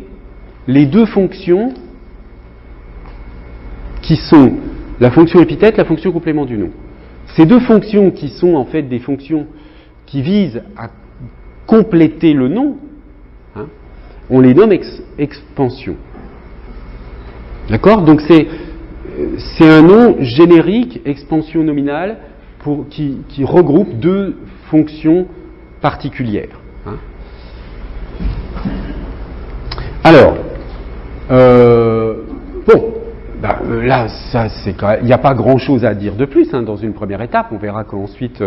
les deux fonctions qui sont la fonction épithète, la fonction complément du nom. Ces deux fonctions qui sont en fait des fonctions qui visent à compléter le nom, hein, on les nomme expansion. D'accord ? Donc c'est un nom générique, expansion nominale, qui regroupe deux fonctions particulières. Hein. Alors, bon, là, ça, il n'y a pas grand-chose à dire de plus hein, dans une première étape. On verra qu'ensuite,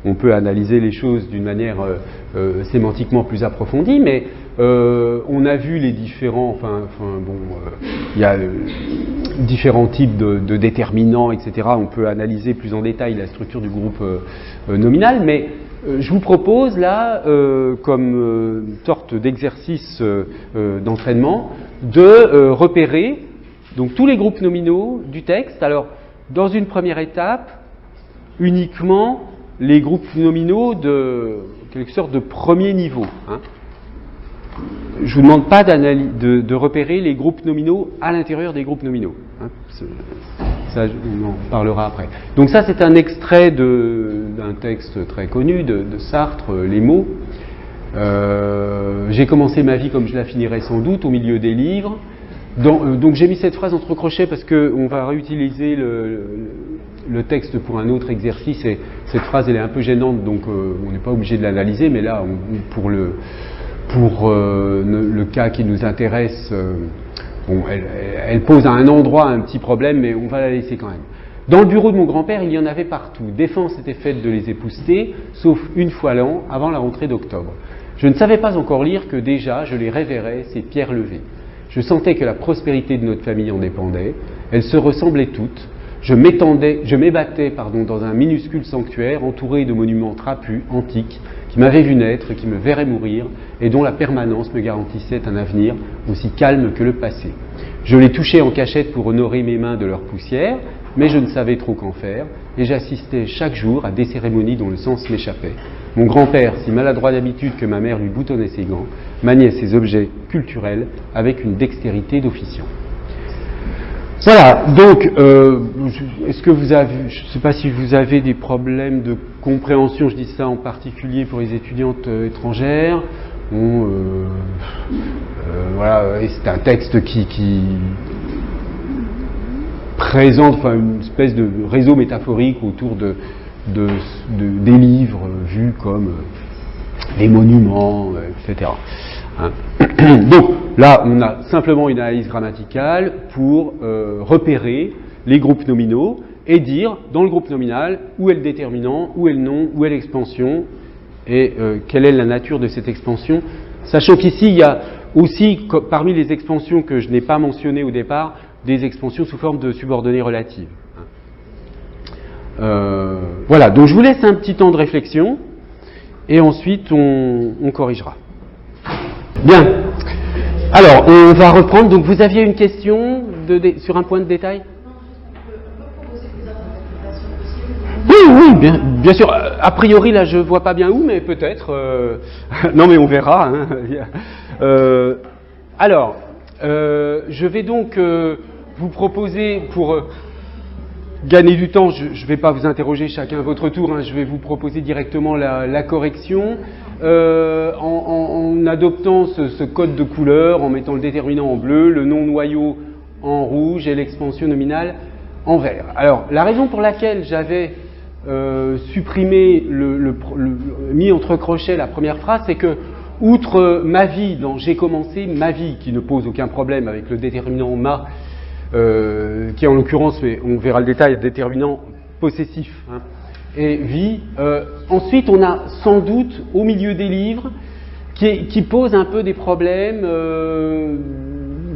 on peut analyser les choses d'une manière sémantiquement plus approfondie, mais on a vu les différents, il y a différents types de déterminants, etc. On peut analyser plus en détail la structure du groupe nominal, mais je vous propose là, comme sorte d'exercice d'entraînement, de repérer donc tous les groupes nominaux du texte. Alors, dans une première étape, uniquement les groupes nominaux de quelque sorte de premier niveau. Hein. Je ne vous demande pas de repérer les groupes nominaux à l'intérieur des groupes nominaux. Hein. Ça, on en parlera après. Donc ça, c'est un extrait d'un texte très connu de Sartre, Les mots. J'ai commencé ma vie comme je la finirai sans doute, au milieu des livres. Donc j'ai mis cette phrase entre crochets parce qu'on va réutiliser le texte pour un autre exercice et cette phrase elle est un peu gênante donc on n'est pas obligé de l'analyser, mais là pour le cas qui nous intéresse, bon, elle pose à un endroit un petit problème, mais on va la laisser quand même. Dans le bureau de mon grand-père, il y en avait partout. Défense était faite de les épousseter, sauf une fois l'an, avant la rentrée d'octobre. Je ne savais pas encore lire que déjà je les révérais, ces pierres levées. Je sentais que la prospérité de notre famille en dépendait. Elles se ressemblaient toutes. Je m'ébattais dans un minuscule sanctuaire entouré de monuments trapus, antiques, qui m'avaient vu naître, qui me verraient mourir, et dont la permanence me garantissait un avenir aussi calme que le passé. Je les touchais en cachette pour honorer mes mains de leur poussière, mais je ne savais trop qu'en faire, et j'assistais chaque jour à des cérémonies dont le sens m'échappait. Mon grand-père, si maladroit d'habitude que ma mère lui boutonnait ses gants, maniait ses objets culturels avec une dextérité d'officiant. Voilà, donc, est-ce que vous avez, je ne sais pas si vous avez des problèmes de compréhension, je dis ça en particulier pour les étudiantes étrangères. Bon, voilà, c'est un texte qui présente enfin, une espèce de réseau métaphorique autour des livres vus comme des monuments, etc. Hein. Donc là, on a simplement une analyse grammaticale pour repérer les groupes nominaux et dire dans le groupe nominal où est le déterminant, où est le nom, où est l'expansion et quelle est la nature de cette expansion. Sachant qu'ici, il y a aussi, parmi les expansions que je n'ai pas mentionnées au départ, des expansions sous forme de subordonnées relatives. Voilà, donc je vous laisse un petit temps de réflexion et ensuite on corrigera. Bien. Alors, on va reprendre. Donc, vous aviez une question sur un point de détail ? Oui, bien sûr. A priori, là, je ne vois pas bien où, mais peut-être. Non, mais on verra. Hein. Alors, je vais donc vous proposer, pour gagner du temps, je ne vais pas vous interroger chacun à votre tour, hein, je vais vous proposer directement la correction. En adoptant ce code de couleur, en mettant le déterminant en bleu, le nom noyau en rouge et l'expansion nominale en vert. Alors, la raison pour laquelle j'avais supprimé, mis entre crochets la première phrase, c'est que, outre ma vie, dans j'ai commencé ma vie, qui ne pose aucun problème avec le déterminant ma, qui est en l'occurrence, mais on verra le détail, déterminant possessif, hein, et vie. Ensuite, on a sans doute au milieu des livres qui posent un peu des problèmes,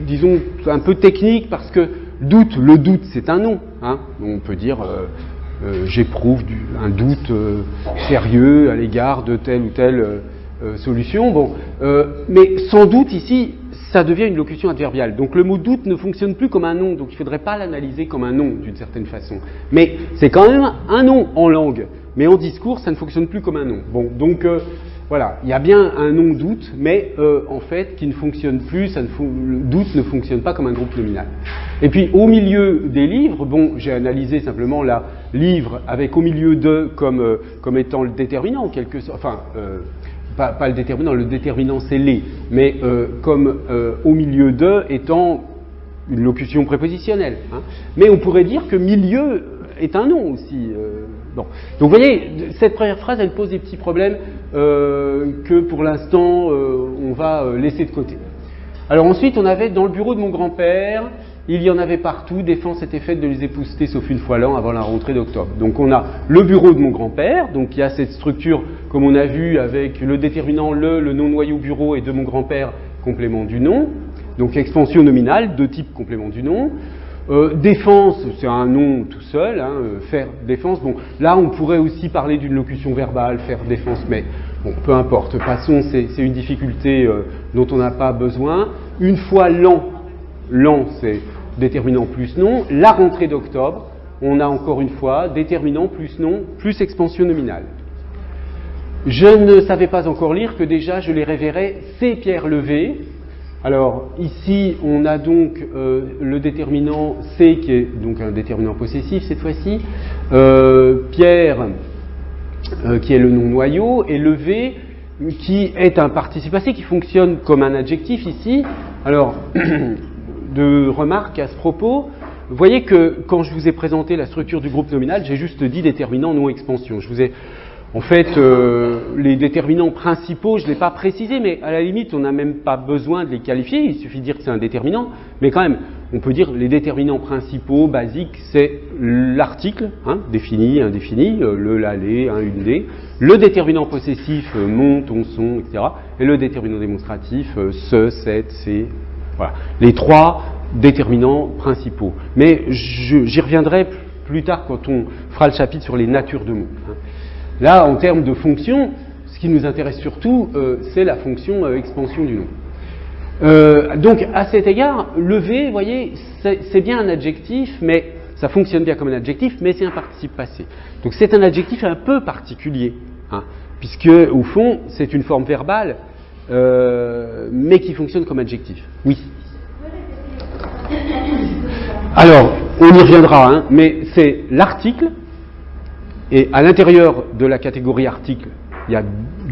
disons un peu techniques, parce que le doute c'est un nom. Hein. On peut dire j'éprouve un doute sérieux à l'égard de telle ou telle solution. Bon, mais sans doute ici, ça devient une locution adverbiale. Donc le mot doute ne fonctionne plus comme un nom, donc il ne faudrait pas l'analyser comme un nom d'une certaine façon. Mais c'est quand même un nom en langue, mais en discours, ça ne fonctionne plus comme un nom. Bon, donc voilà, il y a bien un nom doute, mais en fait, qui ne fonctionne plus, le doute ne fonctionne pas comme un groupe nominal. Et puis au milieu des livres, bon, j'ai analysé simplement la livre avec au milieu de comme étant le déterminant en quelque sorte, enfin. Pas le déterminant c'est les, mais comme au milieu de étant une locution prépositionnelle. Hein. Mais on pourrait dire que milieu est un nom aussi. Bon. Donc vous voyez, cette première phrase, elle pose des petits problèmes que pour l'instant on va laisser de côté. Alors ensuite, on avait dans le bureau de mon grand-père, il y en avait partout, défense était faite de les épouster sauf une fois l'an avant la rentrée d'octobre. Donc on a le bureau de mon grand-père, donc il y a cette structure comme on a vu avec le déterminant le nom noyau bureau et de mon grand-père complément du nom, donc expansion nominale, de type complément du nom. Défense, c'est un nom tout seul, hein, faire défense. Bon, là on pourrait aussi parler d'une locution verbale, faire défense, mais bon, peu importe. Passons, c'est une difficulté dont on n'a pas besoin. Une fois l'an, c'est déterminant plus nom. La rentrée d'octobre, on a encore une fois déterminant plus nom plus expansion nominale. Je ne savais pas encore lire que déjà je les révérais C Pierre levé. Alors ici on a donc le déterminant C qui est donc un déterminant possessif cette fois-ci, Pierre qui est le nom noyau et levé qui est un participe passé qui fonctionne comme un adjectif ici. Alors de remarques à ce propos, vous voyez que quand je vous ai présenté la structure du groupe nominal, j'ai juste dit déterminant non expansion. Je vous ai en fait, les déterminants principaux, je ne l'ai pas précisé, mais à la limite, on n'a même pas besoin de les qualifier, il suffit de dire que c'est un déterminant, mais quand même, on peut dire les déterminants principaux, basiques, c'est l'article, hein, défini, indéfini, le, la, les, un, une, des, le déterminant possessif, mon, ton, son, etc., et le déterminant démonstratif, ce, cette, c'est, voilà, les trois déterminants principaux. Mais j'y reviendrai plus tard quand on fera le chapitre sur les natures de mots. Hein. Là, en termes de fonction, ce qui nous intéresse surtout, c'est la fonction expansion du nom. Donc, à cet égard, levé, vous voyez, c'est bien un adjectif, mais ça fonctionne bien comme un adjectif, mais c'est un participe passé. Donc, c'est un adjectif un peu particulier, hein, puisque, au fond, c'est une forme verbale, mais qui fonctionne comme adjectif. Oui. Alors, on y reviendra, hein, mais c'est l'article, et à l'intérieur de la catégorie article, il y a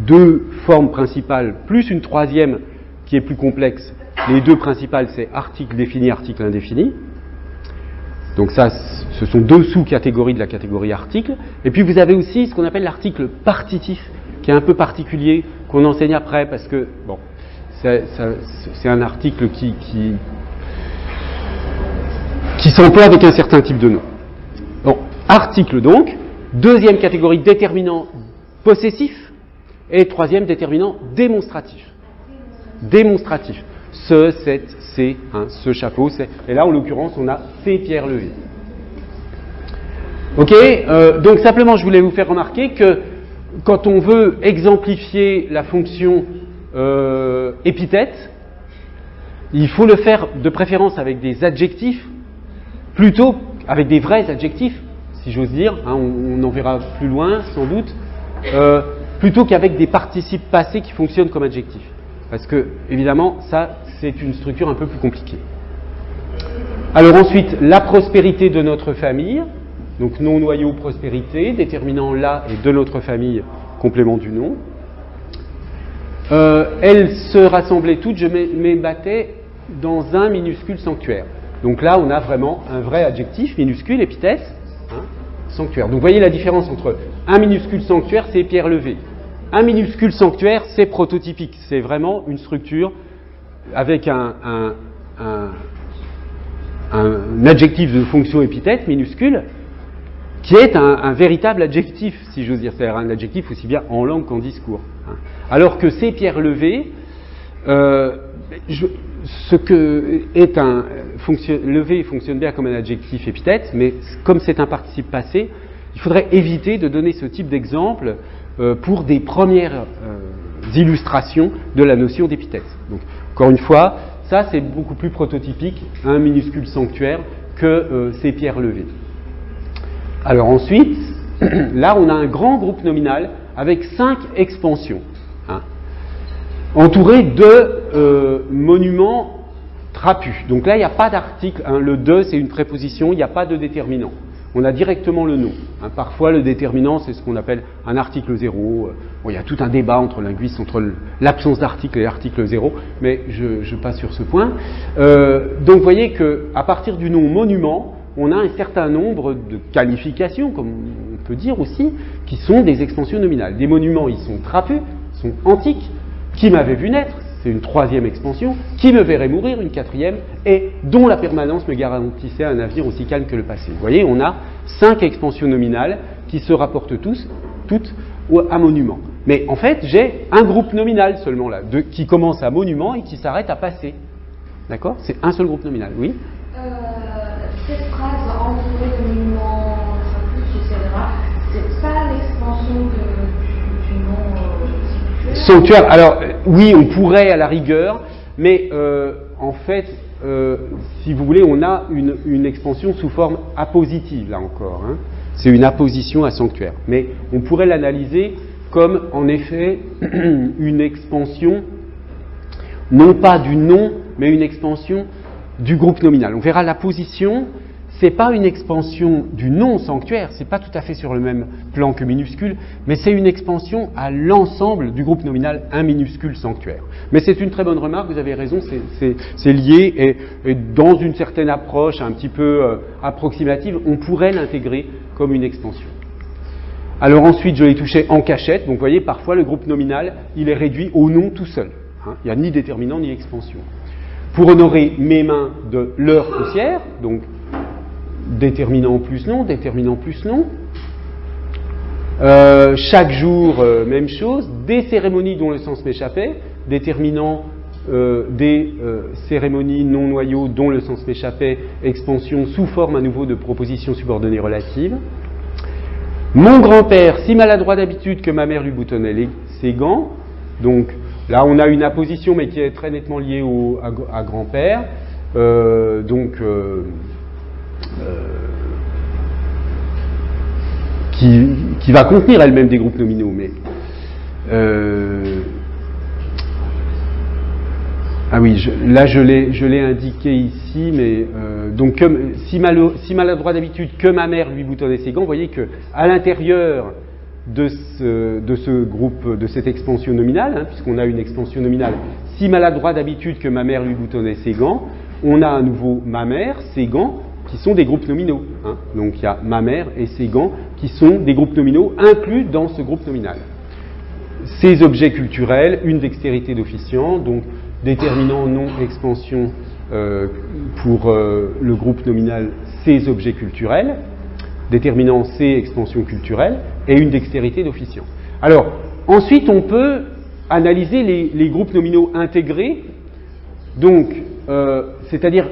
deux formes principales, plus une troisième qui est plus complexe. Les deux principales, c'est article défini, article indéfini. Donc ça, ce sont deux sous-catégories de la catégorie article. Et puis vous avez aussi ce qu'on appelle l'article partitif, qui est un peu particulier, qu'on enseigne après, parce que, bon, c'est un article qui s'emploie avec un certain type de nom. Bon, article donc, deuxième catégorie déterminant possessif, et troisième déterminant démonstratif. Démonstratif. Ce, cette, c'est, hein, ce chapeau, c'est. Et là, en l'occurrence, on a ces pierres levées. Ok, donc simplement, je voulais vous faire remarquer que quand on veut exemplifier la fonction épithète, il faut le faire de préférence avec des adjectifs, plutôt avec des vrais adjectifs, si j'ose dire, hein, on en verra plus loin, sans doute, plutôt qu'avec des participes passés qui fonctionnent comme adjectifs. Parce que, évidemment, ça, c'est une structure un peu plus compliquée. Alors ensuite, la prospérité de notre famille, donc nom, noyau, prospérité, déterminant la et de notre famille, complément du nom. Elles se rassemblaient toutes, je m'ébattais dans un minuscule sanctuaire. Donc là, on a vraiment un vrai adjectif, minuscule, épithète, hein, sanctuaire. Donc vous voyez la différence entre un minuscule sanctuaire, c'est pierre levée. Un minuscule sanctuaire, c'est prototypique. C'est vraiment une structure avec un adjectif de fonction épithète minuscule qui est un véritable adjectif, si j'ose dire. C'est-à-dire un adjectif aussi bien en langue qu'en discours. Hein. Alors que ces pierres levées, ce que est levé fonctionne bien comme un adjectif épithète, mais comme c'est un participe passé, il faudrait éviter de donner ce type d'exemple pour des premières illustrations de la notion d'épithète. Donc, encore une fois, ça c'est beaucoup plus prototypique, un minuscule sanctuaire, que ces pierres levées. Alors ensuite, là on a un grand groupe nominal avec 5 expansions, hein, entouré de monuments trapus. Donc là il n'y a pas d'article, hein, le de c'est une préposition, il n'y a pas de déterminant. On a directement le nom. Hein. Parfois, le déterminant, c'est ce qu'on appelle un article 0. Bon, il y a tout un débat entre linguistes, entre l'absence d'article et l'article 0, mais je passe sur ce point. Donc, vous voyez qu'à partir du nom monument, on a un certain nombre de qualifications, comme on peut dire aussi, qui sont des expansions nominales. Des monuments, ils sont trapus, sont antiques. Qui m'avait vu naître, c'est une troisième expansion. Qui me verrait mourir, une quatrième, et dont la permanence me garantissait un avenir aussi calme que le passé. Vous voyez, on a 5 expansions nominales qui se rapportent toutes à monument. Mais en fait, j'ai un groupe nominal seulement là, qui commence à monument et qui s'arrête à passé. D'accord ? C'est un seul groupe nominal, oui ? Cette phrase entourée de monuments, etc., c'est pas l'expansion du nom sanctuaire. Alors, oui, on pourrait à la rigueur, mais en fait, si vous voulez, on a une expansion sous forme appositive, là encore. Hein. C'est une apposition à sanctuaire. Mais on pourrait l'analyser comme, en effet, une expansion, non pas du nom, mais une expansion du groupe nominal. On verra la position, c'est pas une expansion du nom sanctuaire, c'est pas tout à fait sur le même plan que minuscule, mais c'est une expansion à l'ensemble du groupe nominal, un minuscule sanctuaire. Mais c'est une très bonne remarque, vous avez raison, c'est lié, et dans une certaine approche un petit peu approximative, on pourrait l'intégrer comme une expansion. Alors ensuite, je l'ai touché en cachette, donc vous voyez, parfois le groupe nominal, il est réduit au nom tout seul. Hein. Il n'y a ni déterminant ni expansion. Pour honorer mes mains de leur poussière, donc déterminant plus nom, déterminant plus nom. Chaque jour, même chose. Des cérémonies dont le sens m'échappait, déterminant des cérémonies non noyaux dont le sens m'échappait, expansion sous forme à nouveau de proposition subordonnée relative. Mon grand-père, si maladroit d'habitude que ma mère lui boutonnait ses gants, donc là on a une apposition mais qui est très nettement liée à grand-père, qui va contenir elle-même des groupes nominaux, mais Ah oui, là je l'ai indiqué ici, mais donc si maladroit d'habitude que ma mère lui boutonnait ses gants, vous voyez que à l'intérieur de ce groupe, de cette expansion nominale, hein, puisqu'on a une expansion nominale, si maladroit d'habitude que ma mère lui boutonnait ses gants, on a à nouveau ma mère, ses gants, qui sont des groupes nominaux. Hein. Donc il y a ma mère et ses gants qui sont des groupes nominaux inclus dans ce groupe nominal. Ces objets culturels, une dextérité d'officiant, donc déterminant non-expansion pour le groupe nominal ces objets culturels, déterminant C expansion culturelle, et une dextérité d'officiant. Alors, ensuite, on peut analyser les groupes nominaux intégrés, donc, c'est-à-dire,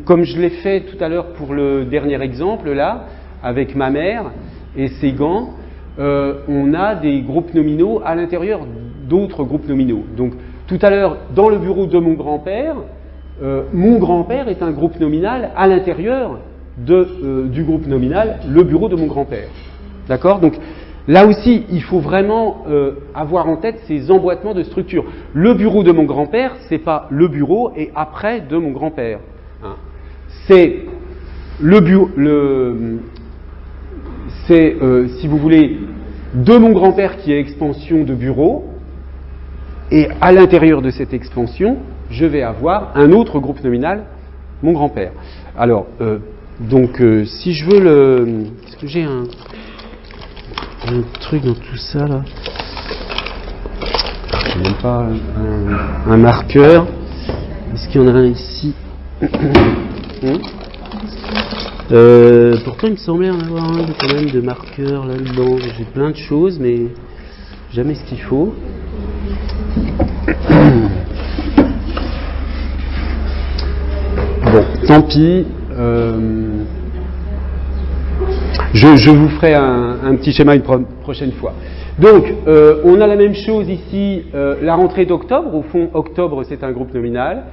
comme je l'ai fait tout à l'heure pour le dernier exemple, là, avec ma mère et ses gants, on a des groupes nominaux à l'intérieur d'autres groupes nominaux. Donc, tout à l'heure, dans le bureau de mon grand-père est un groupe nominal à l'intérieur du groupe nominal, le bureau de mon grand-père. D'accord ? Donc, là aussi, il faut vraiment avoir en tête ces emboîtements de structure. Le bureau de mon grand-père, c'est pas le bureau et après de mon grand-père. Hein. C'est si vous voulez, de mon grand-père qui est expansion de bureau, et à l'intérieur de cette expansion, je vais avoir un autre groupe nominal, mon grand-père. Alors, si je veux est-ce que j'ai un truc dans tout ça, là? Je n'ai même pas un marqueur. Est-ce qu'il y en a un ici? Pourtant, il me semblait en avoir un quand même de marqueur là-dedans. J'ai plein de choses, mais jamais ce qu'il faut. Bon, tant pis. Je vous ferai un petit schéma une prochaine fois. Donc, on a la même chose ici, la rentrée d'octobre. Au fond, octobre, c'est un groupe nominal.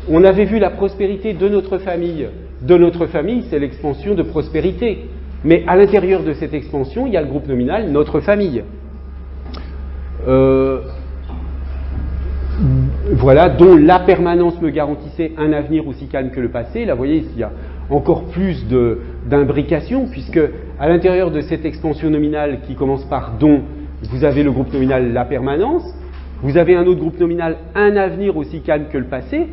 On avait vu la prospérité de notre famille. De notre famille, c'est l'expansion de prospérité. Mais à l'intérieur de cette expansion, il y a le groupe nominal notre famille. Voilà, dont la permanence me garantissait un avenir aussi calme que le passé. Là, vous voyez, il y a encore plus d'imbrication, puisque à l'intérieur de cette expansion nominale qui commence par dont, vous avez le groupe nominal la permanence, vous avez un autre groupe nominal un avenir aussi calme que le passé,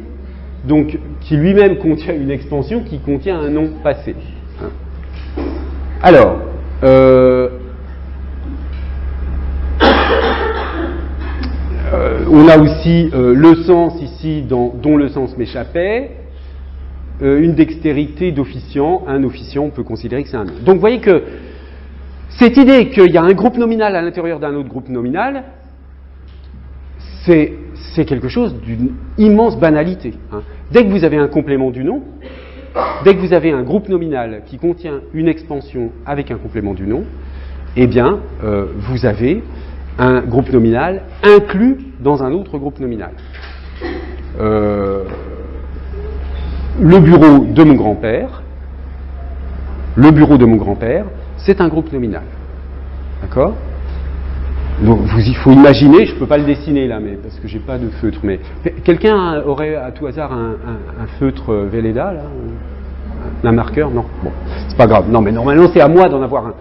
donc qui lui-même contient une expansion qui contient un non passé. Alors, on a aussi le sens ici dont le sens m'échappait, une dextérité d'officiant, un officiant, on peut considérer que c'est un nom. Donc vous voyez que cette idée qu'il y a un groupe nominal à l'intérieur d'un autre groupe nominal, c'est quelque chose d'une immense banalité. Hein. Dès que vous avez un complément du nom, dès que vous avez un groupe nominal qui contient une expansion avec un complément du nom, eh bien, vous avez un groupe nominal inclus dans un autre groupe nominal. Le bureau de mon grand-père, c'est un groupe nominal. D'accord ? Donc, il faut imaginer, je ne peux pas le dessiner là, mais parce que j'ai pas de feutre, mais quelqu'un aurait à tout hasard un feutre Velleda là, un marqueur? Non, bon, c'est pas grave. Non, mais normalement c'est à moi d'en avoir un.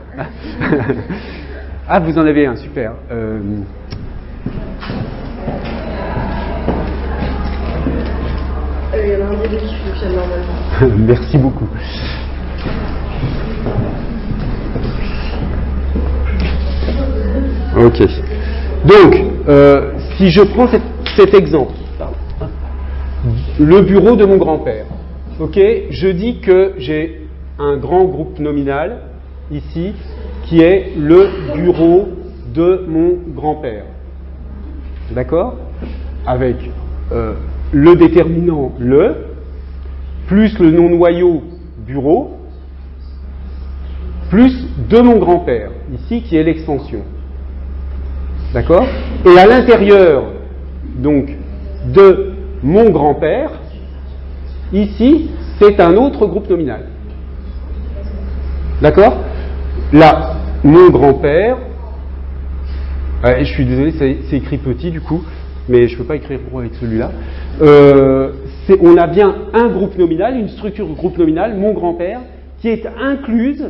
Ah, vous en avez un, super. Il y en a un des deux qui fonctionne normalement. Merci beaucoup. Ok. Donc, si je prends cet exemple, le bureau de mon grand-père, ok, je dis que j'ai un grand groupe nominal ici qui est le bureau de mon grand-père. D'accord ? Avec le déterminant le, plus le nom noyau bureau, plus de mon grand-père, ici qui est l'extension. D'accord ? Et à l'intérieur, donc, de mon grand-père, ici, c'est un autre groupe nominal. D'accord ? Là, mon grand-père, je suis désolé, c'est écrit petit du coup, mais je ne peux pas écrire avec celui-là. On a bien un groupe nominal, une structure de groupe nominal, mon grand-père, qui est incluse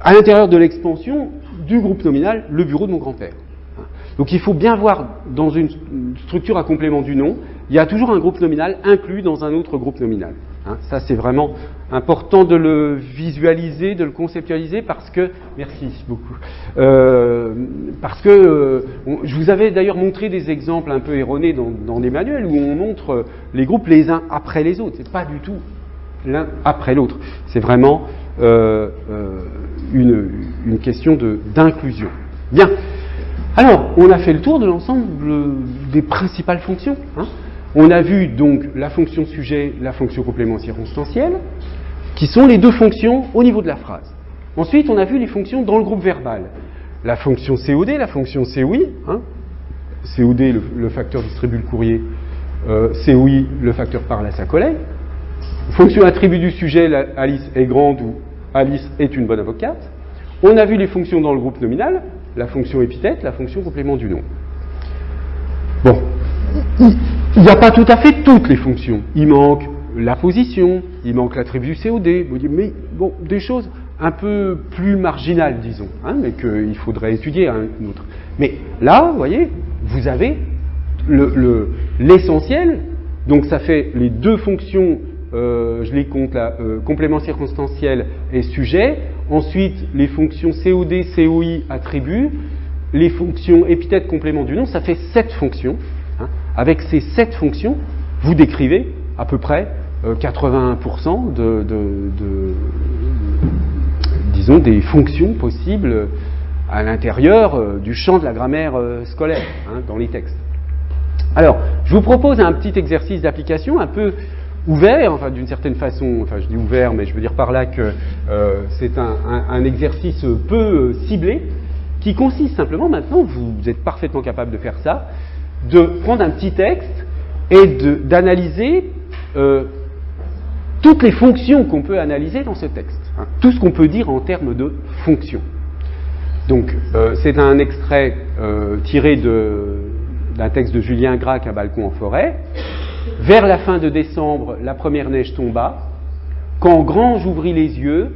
à l'intérieur de l'expansion du groupe nominal, le bureau de mon grand-père. Donc il faut bien voir dans une structure à complément du nom, il y a toujours un groupe nominal inclus dans un autre groupe nominal. Ça c'est vraiment important de le visualiser, de le conceptualiser parce que, merci beaucoup, parce que je vous avais d'ailleurs montré des exemples un peu erronés dans des manuels où on montre les groupes les uns après les autres. C'est pas du tout l'un après l'autre. C'est vraiment une question d'inclusion. Bien. Alors, on a fait le tour de l'ensemble des principales fonctions. On a vu donc la fonction sujet, la fonction complément circonstanciel, qui sont les deux fonctions au niveau de la phrase. Ensuite, on a vu les fonctions dans le groupe verbal. La fonction COD, la fonction COI. COD, le facteur distribue le courrier. COI, le facteur parle à sa collègue. Fonction attribut du sujet, Alice est grande ou Alice est une bonne avocate. On a vu les fonctions dans le groupe nominal, la fonction épithète, la fonction complément du nom. Bon, il n'y a pas tout à fait toutes les fonctions. Il manque la position, il manque l'attribut COD, mais bon, des choses un peu plus marginales, disons, mais qu'il faudrait étudier à un autre. Mais là, vous voyez, vous avez l'essentiel, donc ça fait les deux fonctions, je les compte là, complément circonstanciel et sujet. Ensuite, les fonctions COD, COI, attribut, les fonctions épithète, complément du nom, ça fait 7 fonctions. Avec ces 7 fonctions, vous décrivez à peu près 81% disons, des fonctions possibles à l'intérieur du champ de la grammaire scolaire, dans les textes. Alors, je vous propose un petit exercice d'application un peu ouvert, enfin d'une certaine façon, enfin je dis ouvert, mais je veux dire par là que c'est un exercice peu ciblé, qui consiste simplement, maintenant, vous êtes parfaitement capable de faire ça, de prendre un petit texte et d'analyser toutes les fonctions qu'on peut analyser dans ce texte, tout ce qu'on peut dire en termes de fonctions. Donc, c'est un extrait tiré d'un texte de Julien Gracq, Un balcon en forêt. Vers la fin de décembre, la première neige tomba. Quand Grange ouvrit les yeux,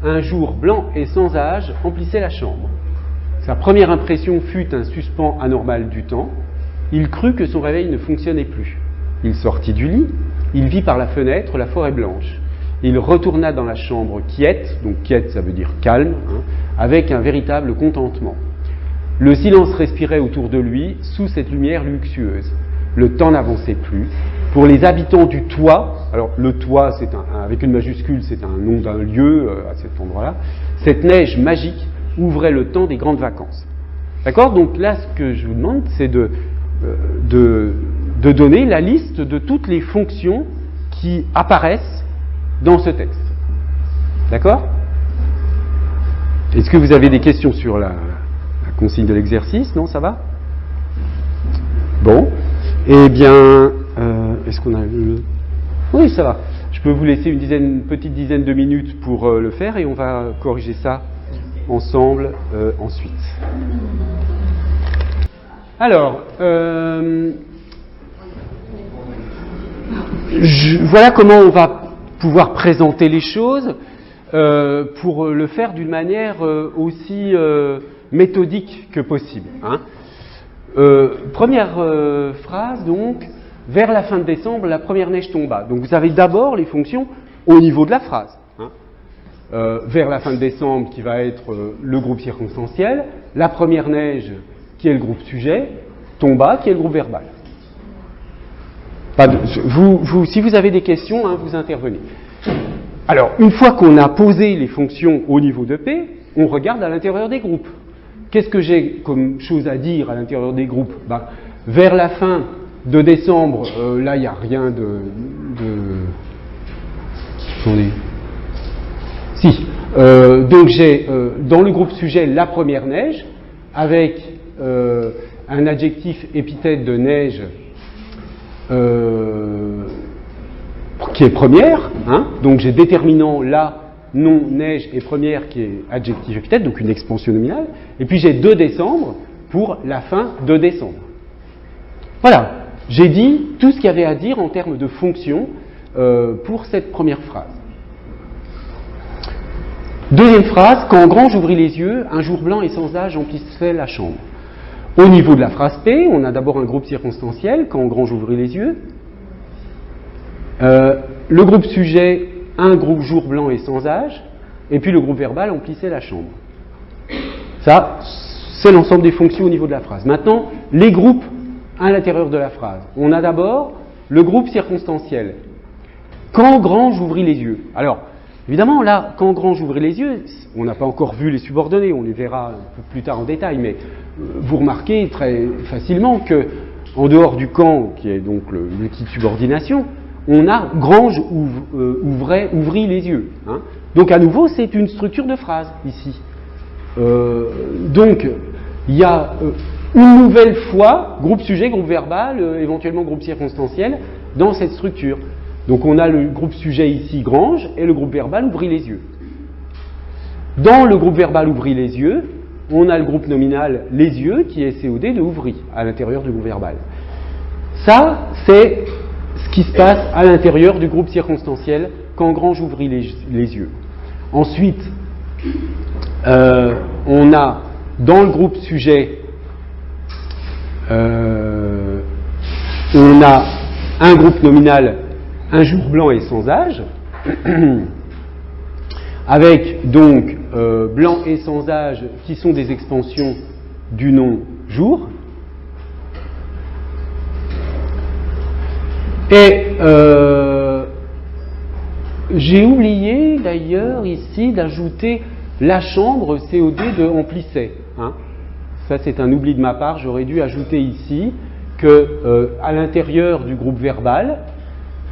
un jour blanc et sans âge emplissait la chambre. Sa première impression fut un suspens anormal du temps. Il crut que son réveil ne fonctionnait plus. Il sortit du lit, il vit par la fenêtre la forêt blanche. Il retourna dans la chambre quiète, donc quiète ça veut dire calme, avec un véritable contentement. Le silence respirait autour de lui sous cette lumière luxueuse. Le temps n'avançait plus. Pour les habitants du toit, alors le toit, c'est avec une majuscule, c'est un nom d'un lieu à cet endroit-là, cette neige magique ouvrait le temps des grandes vacances. D'accord ? Donc là, ce que je vous demande, c'est de donner la liste de toutes les fonctions qui apparaissent dans ce texte. D'accord ? Est-ce que vous avez des questions sur la consigne de l'exercice ? Non, ça va ? Bon. Eh bien, est-ce qu'on a... Oui, ça va. Je peux vous laisser une petite dizaine de minutes pour le faire et on va corriger ça ensemble ensuite. Alors, voilà comment on va pouvoir présenter les choses pour le faire d'une manière aussi méthodique que possible. Première phrase, donc, vers la fin de décembre, la première neige tomba. Donc vous avez d'abord les fonctions au niveau de la phrase. Vers la fin de décembre, qui va être le groupe circonstanciel, la première neige, qui est le groupe sujet, tomba, qui est le groupe verbal. Si vous avez des questions, vous intervenez. Alors, une fois qu'on a posé les fonctions au niveau de P, on regarde à l'intérieur des groupes. Qu'est-ce que j'ai comme chose à dire à l'intérieur des groupes ? Vers la fin de décembre, là, il n'y a rien Attendez. Si. Donc j'ai dans le groupe sujet la première neige, avec un adjectif épithète de neige qui est première. Donc j'ai déterminant la, non, neige et première qui est adjectif épithète, donc une expansion nominale. Et puis j'ai 2 décembre pour la fin de décembre. Voilà, j'ai dit tout ce qu'il y avait à dire en termes de fonction pour cette première phrase. Deuxième phrase, quand grand j'ouvris les yeux, un jour blanc et sans âge emplissait la chambre. Au niveau de la phrase P, on a d'abord un groupe circonstanciel, quand grand j'ouvris les yeux. Le groupe sujet, un groupe jour blanc et sans âge, et puis le groupe verbal emplissait la chambre. Ça, c'est l'ensemble des fonctions au niveau de la phrase. Maintenant, les groupes à l'intérieur de la phrase. On a d'abord le groupe circonstanciel. Quand grand j'ouvris les yeux. Alors, évidemment, là, quand grand j'ouvris les yeux, on n'a pas encore vu les subordonnées, on les verra un peu plus tard en détail, mais vous remarquez très facilement que, en dehors du quand, qui est donc l'outil de subordination, on a Grange ouvrit les yeux. Hein. Donc à nouveau, c'est une structure de phrase ici. Donc il y a une nouvelle fois groupe sujet, groupe verbal, éventuellement groupe circonstanciel dans cette structure. Donc on a le groupe sujet ici, Grange, et le groupe verbal ouvrit les yeux. Dans le groupe verbal ouvrit les yeux, on a le groupe nominal les yeux qui est COD de ouvrit à l'intérieur du groupe verbal. Ça, c'est ce qui se passe à l'intérieur du groupe circonstanciel quand Grange ouvrit les yeux. Ensuite, on a dans le groupe sujet, on a un groupe nominal, un jour blanc et sans âge, avec donc blanc et sans âge qui sont des expansions du nom jour. Et j'ai oublié d'ailleurs ici d'ajouter la chambre COD de emplissait. Hein. Ça c'est un oubli de ma part, j'aurais dû ajouter ici que à l'intérieur du groupe verbal,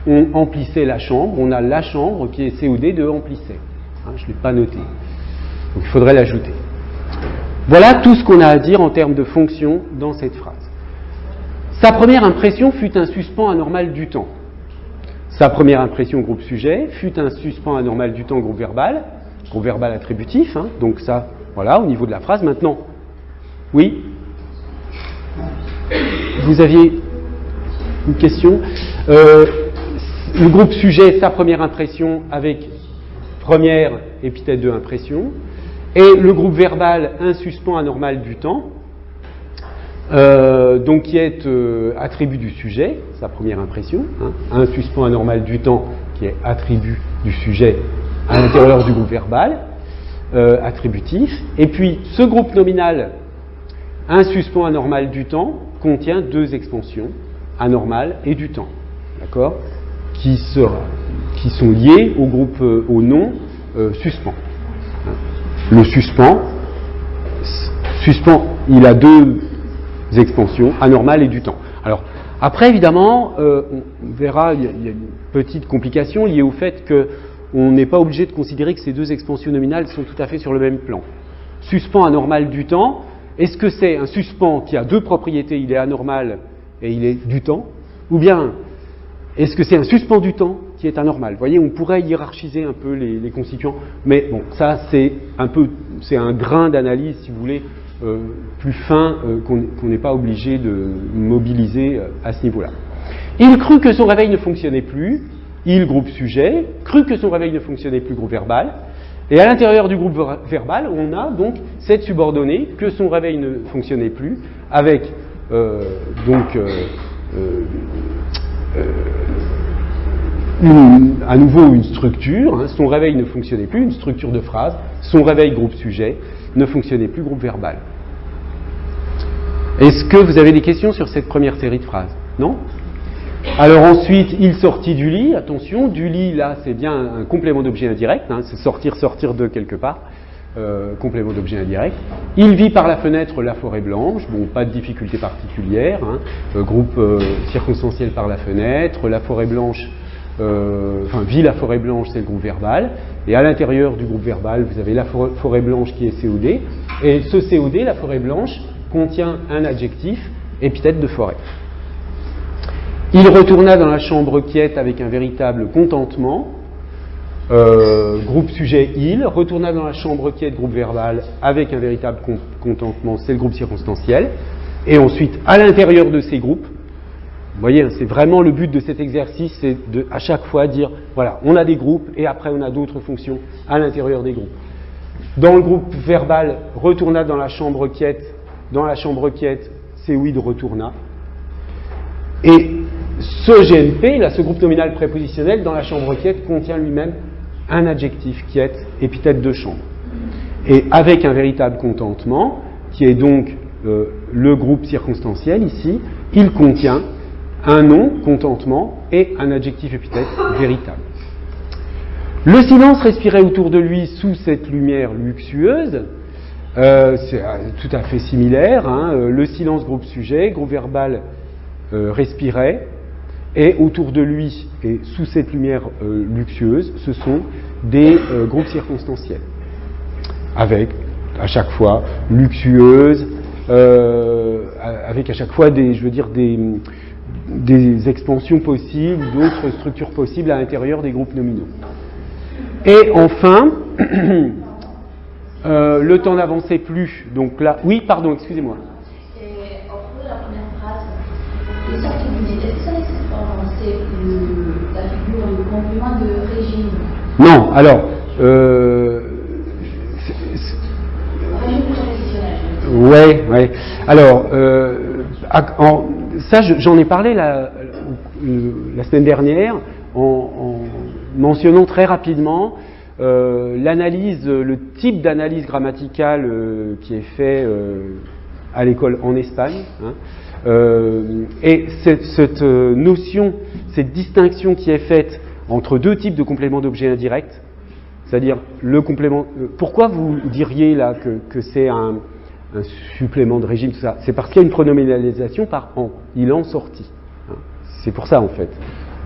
on emplissait la chambre, on a la chambre qui est COD de emplissait. Hein, je ne l'ai pas noté. Donc il faudrait l'ajouter. Voilà tout ce qu'on a à dire en termes de fonction dans cette phrase. Sa première impression fut un suspens anormal du temps. Sa première impression, groupe sujet, fut un suspens anormal du temps, groupe verbal attributif. Hein, donc ça, voilà, au niveau de la phrase. Maintenant, oui, vous aviez une question. Le groupe sujet, sa première impression avec première épithète de impression. Et le groupe verbal, un suspens anormal du temps. Donc qui est attribut du sujet, sa première impression, hein, un suspens anormal du temps qui est attribut du sujet à l'intérieur du groupe verbal, attributif, et puis ce groupe nominal, un suspens anormal du temps, contient deux expansions, anormal et du temps, d'accord, qui sont liées au groupe, au nom suspens. Hein. Le suspens, il a deux expansions, anormales et du temps. Alors, après, évidemment, on verra, il y a une petite complication liée au fait qu'on n'est pas obligé de considérer que ces deux expansions nominales sont tout à fait sur le même plan. Suspens anormal du temps, est-ce que c'est un suspens qui a deux propriétés, il est anormal et il est du temps, ou bien est-ce que c'est un suspens du temps qui est anormal? Vous voyez, on pourrait hiérarchiser un peu les constituants, mais bon, ça c'est un grain d'analyse, si vous voulez, plus fin qu'on n'est pas obligé de mobiliser à ce niveau-là. Il crut que son réveil ne fonctionnait plus, il, groupe sujet, crut que son réveil ne fonctionnait plus, groupe verbal, et à l'intérieur du groupe verbal, on a donc cette subordonnée, que son réveil ne fonctionnait plus, avec à nouveau une structure, hein, son réveil ne fonctionnait plus, une structure de phrase, son réveil, groupe sujet, ne fonctionnait plus, groupe verbal. Est-ce que vous avez des questions sur cette première série de phrases? Non? Alors ensuite, il sortit du lit, attention, du lit, là, c'est bien un complément d'objet indirect, hein, c'est sortir de quelque part, complément d'objet indirect. Il vit par la fenêtre la forêt blanche, bon, pas de difficulté particulière, hein, groupe circonstanciel par la fenêtre, la forêt blanche, vit la forêt blanche, c'est le groupe verbal, et à l'intérieur du groupe verbal, vous avez la forêt blanche qui est COD, et ce COD, la forêt blanche, contient un adjectif, épithète de forêt. Il retourna dans la chambre quiète avec un véritable contentement, groupe sujet il, retourna dans la chambre quiète, groupe verbal, avec un véritable contentement, c'est le groupe circonstanciel, et ensuite, à l'intérieur de ces groupes, Vous voyez, c'est vraiment le but de cet exercice, c'est de à chaque fois dire, voilà, on a des groupes et après on a d'autres fonctions à l'intérieur des groupes. Dans le groupe verbal, retourna dans la chambre quiète. Dans la chambre quiète, Céoïde retourna. Et ce GNP, là, ce groupe nominal prépositionnel, dans la chambre quiète, contient lui-même un adjectif quiète, épithète de chambre. Et avec un véritable contentement, qui est donc le groupe circonstanciel ici, il contient un nom, contentement, et un adjectif épithète véritable. Le silence respirait autour de lui sous cette lumière luxueuse. C'est tout à fait similaire. Hein. Le silence, groupe sujet, groupe verbal respirait. Et autour de lui et sous cette lumière luxueuse, ce sont des groupes circonstanciels. Avec à chaque fois luxueuse, avec à chaque fois des expansions possibles, d'autres structures possibles à l'intérieur des groupes nominaux. Et enfin, le temps n'avançait plus. Donc là, oui, pardon, excusez-moi. Et au cours de la première phrase, les sorties du nez, est-ce que c'est la figure du complément de régime? Non, alors. Ouais. Alors, ça, j'en ai parlé la semaine dernière en mentionnant très rapidement l'analyse, le type d'analyse grammaticale qui est fait à l'école en Espagne. Hein, et cette notion, cette distinction qui est faite entre deux types de compléments d'objet indirect, c'est-à-dire le complément. Pourquoi vous diriez là que c'est un supplément de régime, tout ça? C'est parce qu'il y a une pronominalisation par en. Il en sortit. Hein, c'est pour ça en fait.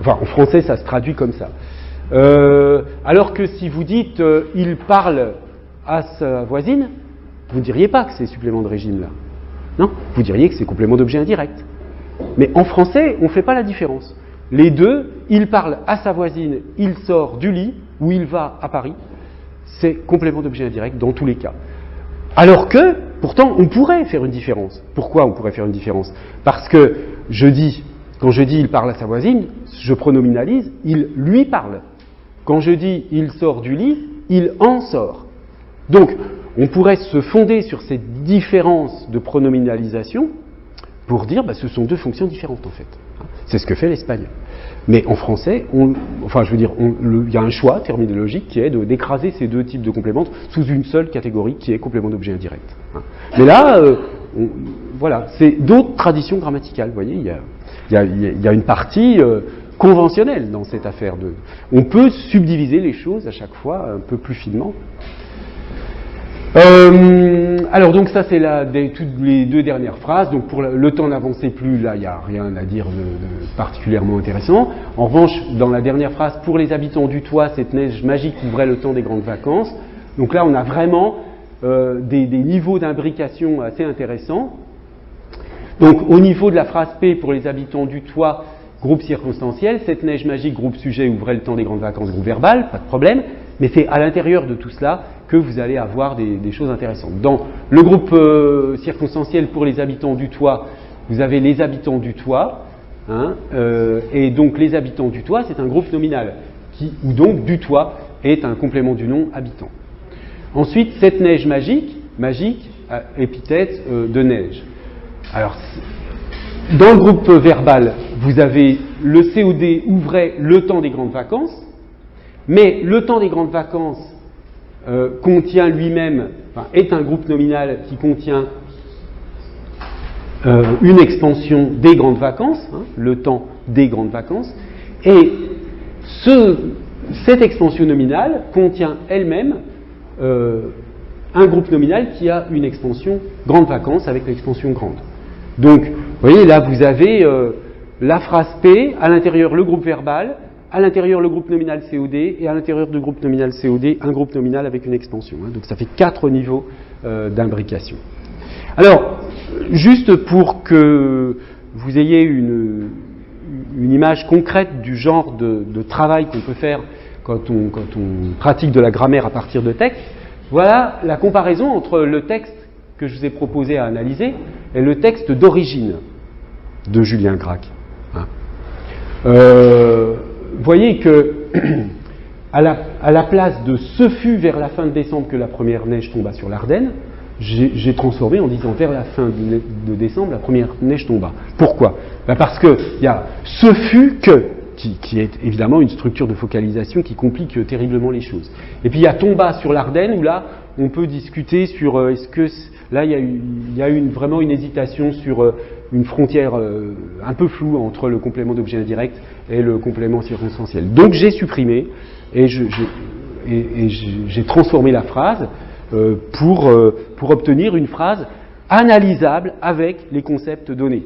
Enfin, en français, ça se traduit comme ça. Alors que si vous dites il parle à sa voisine, vous ne diriez pas que c'est supplément de régime là. Non, vous diriez que c'est complément d'objet indirect. Mais en français, on ne fait pas la différence. Les deux, il parle à sa voisine, il sort du lit, ou il va à Paris, c'est complément d'objet indirect dans tous les cas. Alors que, pourtant, on pourrait faire une différence. Pourquoi on pourrait faire une différence? Parce que quand je dis il parle à sa voisine, je pronominalise, il lui parle. Quand je dis il sort du lit, il en sort. Donc, on pourrait se fonder sur cette différence de pronominalisation pour dire ce sont deux fonctions différentes en fait. C'est ce que fait l'espagnol. Mais en français, il y a un choix terminologique qui est d'écraser ces deux types de compléments sous une seule catégorie qui est complément d'objet indirect. Mais là, voilà, c'est d'autres traditions grammaticales. Vous voyez, il y a une partie conventionnelle dans cette affaire. On peut subdiviser les choses à chaque fois un peu plus finement. Alors donc ça c'est toutes les deux dernières phrases. Donc pour le temps n'avançait plus, là il n'y a rien à dire de particulièrement intéressant. En revanche, dans la dernière phrase, pour les habitants du toit, cette neige magique couvrait le temps des grandes vacances. Donc là on a vraiment des niveaux d'imbrication assez intéressants. Donc au niveau de la phrase P, pour les habitants du toit, groupe circonstanciel, cette neige magique, groupe sujet, ouvrait le temps des grandes vacances, groupe verbal, pas de problème. Mais c'est à l'intérieur de tout cela que vous allez avoir des choses intéressantes. Dans le groupe circonstanciel pour les habitants du toit, vous avez les habitants du toit, hein, et donc les habitants du toit, c'est un groupe nominal, où donc du toit est un complément du nom habitant. Ensuite, cette neige magique, épithète de neige. Alors, dans le groupe verbal, vous avez le COD ouvrait le temps des grandes vacances, mais le temps des grandes vacances contient lui-même, est un groupe nominal qui contient une expansion des grandes vacances, hein, le temps des grandes vacances, et cette expansion nominale contient elle-même un groupe nominal qui a une expansion grandes vacances avec l'expansion grande. Donc, vous voyez, là vous avez la phrase P, à l'intérieur le groupe verbal, à l'intérieur le groupe nominal COD, et à l'intérieur du groupe nominal COD, un groupe nominal avec une expansion. Hein. Donc ça fait 4 niveaux d'imbrication. Alors, juste pour que vous ayez une image concrète du genre de travail qu'on peut faire quand on pratique de la grammaire à partir de textes, voilà la comparaison entre le texte que je vous ai proposé à analyser et le texte d'origine de Julien Gracq. Hein. Voyez que à la place de ce fut vers la fin de décembre que la première neige tomba sur l'Ardenne, j'ai transformé en disant vers la fin de décembre la première neige tomba. Pourquoi? Parce qu'il y a ce fut que, qui est évidemment une structure de focalisation qui complique terriblement les choses. Et puis il y a tomba sur l'Ardenne où là on peut discuter sur est-ce que là il y a eu vraiment une hésitation sur une frontière un peu floue entre le complément d'objet indirect et le complément circonstanciel. Donc j'ai supprimé et j'ai transformé la phrase pour obtenir une phrase analysable avec les concepts donnés.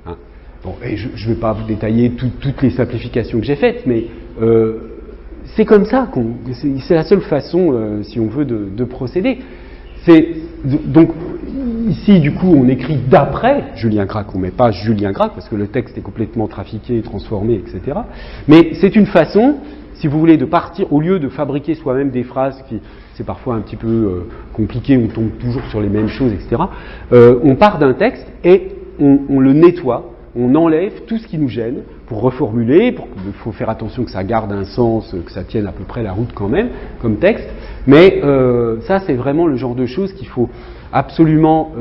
Hein. Bon, et je ne vais pas vous détailler toutes les simplifications que j'ai faites, mais c'est comme ça c'est la seule façon, si on veut, de procéder. Donc ici, du coup, on écrit d'après Julien Gracq, on ne met pas Julien Gracq parce que le texte est complètement trafiqué, transformé, etc. Mais c'est une façon, si vous voulez, de partir, au lieu de fabriquer soi-même des phrases qui, c'est parfois un petit peu compliqué, on tombe toujours sur les mêmes choses, etc. On part d'un texte et on le nettoie, on enlève tout ce qui nous gêne pour reformuler, il faut faire attention que ça garde un sens, que ça tienne à peu près la route quand même, comme texte. Mais ça, c'est vraiment le genre de choses qu'il faut absolument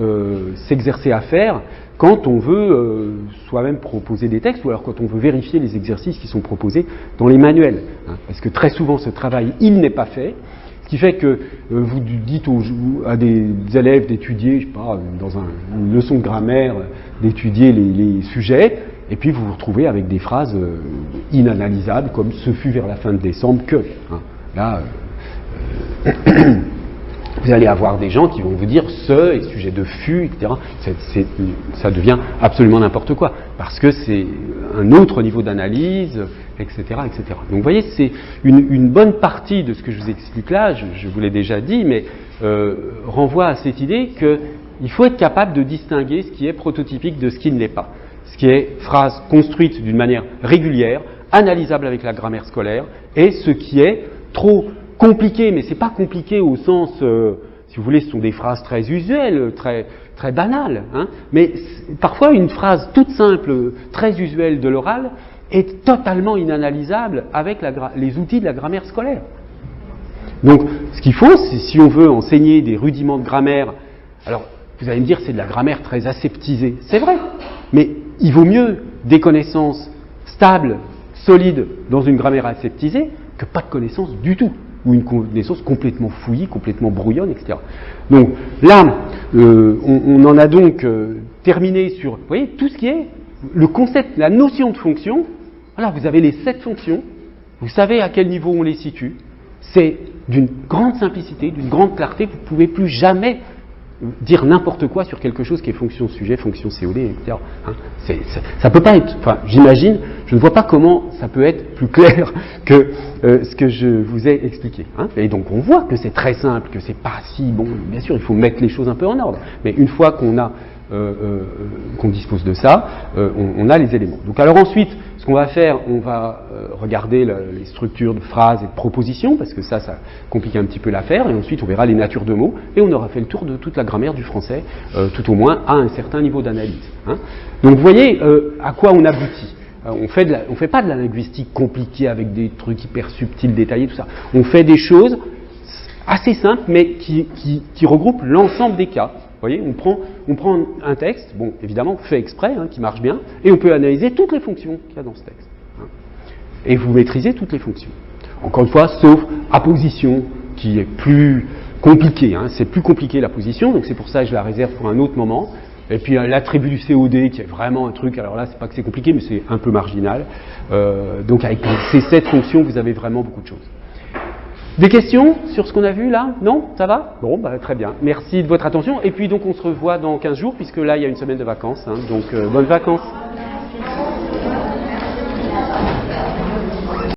s'exercer à faire quand on veut soi-même proposer des textes ou alors quand on veut vérifier les exercices qui sont proposés dans les manuels. Hein, parce que très souvent, ce travail, il n'est pas fait. Ce qui fait que vous dites à des élèves d'étudier, je sais pas, dans une leçon de grammaire, d'étudier les sujets, et puis vous vous retrouvez avec des phrases inanalysables comme « ce fut vers la fin de décembre que hein. ». Là, vous allez avoir des gens qui vont vous dire « ce » est sujet de « fut », etc. Ça devient absolument n'importe quoi, parce que c'est un autre niveau d'analyse, etc., etc. Donc vous voyez, c'est une bonne partie de ce que je vous explique là, je vous l'ai déjà dit, mais renvoie à cette idée qu'il faut être capable de distinguer ce qui est prototypique de ce qui ne l'est pas. Ce qui est phrase construite d'une manière régulière, analysable avec la grammaire scolaire, et ce qui est trop compliqué, mais c'est pas compliqué au sens, si vous voulez, ce sont des phrases très usuelles, très, très banales, hein, mais parfois une phrase toute simple, très usuelle de l'oral, est totalement inanalysable avec les outils de la grammaire scolaire. Donc, ce qu'il faut, c'est si on veut enseigner des rudiments de grammaire, alors vous allez me dire c'est de la grammaire très aseptisée, c'est vrai, mais il vaut mieux des connaissances stables, solides dans une grammaire aseptisée que pas de connaissances du tout, ou une connaissance complètement fouillie, complètement brouillonne, etc. Donc là, on en a donc terminé sur, vous voyez, tout ce qui est le concept, la notion de fonction. Voilà, vous avez les 7 fonctions, vous savez à quel niveau on les situe, c'est d'une grande simplicité, d'une grande clarté, vous ne pouvez plus jamais dire n'importe quoi sur quelque chose qui est fonction sujet, fonction COD, etc. Hein, ça peut pas être, enfin j'imagine, je ne vois pas comment ça peut être plus clair que ce que je vous ai expliqué. Hein. Et donc on voit que c'est très simple, que c'est pas si bon, bien sûr il faut mettre les choses un peu en ordre, mais une fois qu'on dispose de ça, on a les éléments. Donc alors ensuite, ce qu'on va faire, on va regarder les structures de phrases et de propositions, parce que ça complique un petit peu l'affaire, et ensuite on verra les natures de mots, et on aura fait le tour de toute la grammaire du français, tout au moins à un certain niveau d'analyse. Hein. Donc vous voyez à quoi on aboutit. On fait pas de la linguistique compliquée avec des trucs hyper subtils, détaillés, tout ça. On fait des choses assez simples, mais qui regroupent l'ensemble des cas. Vous voyez, on prend un texte, bon, évidemment, fait exprès, hein, qui marche bien, et on peut analyser toutes les fonctions qu'il y a dans ce texte. Hein. Et vous maîtrisez toutes les fonctions. Encore une fois, sauf apposition, qui est plus compliquée. Hein. C'est plus compliqué la position, donc c'est pour ça que je la réserve pour un autre moment. Et puis l'attribut du COD, qui est vraiment un truc, alors là, c'est pas que c'est compliqué, mais c'est un peu marginal. Donc avec ces 7 fonctions, vous avez vraiment beaucoup de choses. Des questions sur ce qu'on a vu là? Non? Ça va? Bon, bah, très bien. Merci de votre attention. Et puis donc on se revoit dans 15 jours, puisque là il y a une semaine de vacances. Hein, donc bonnes vacances.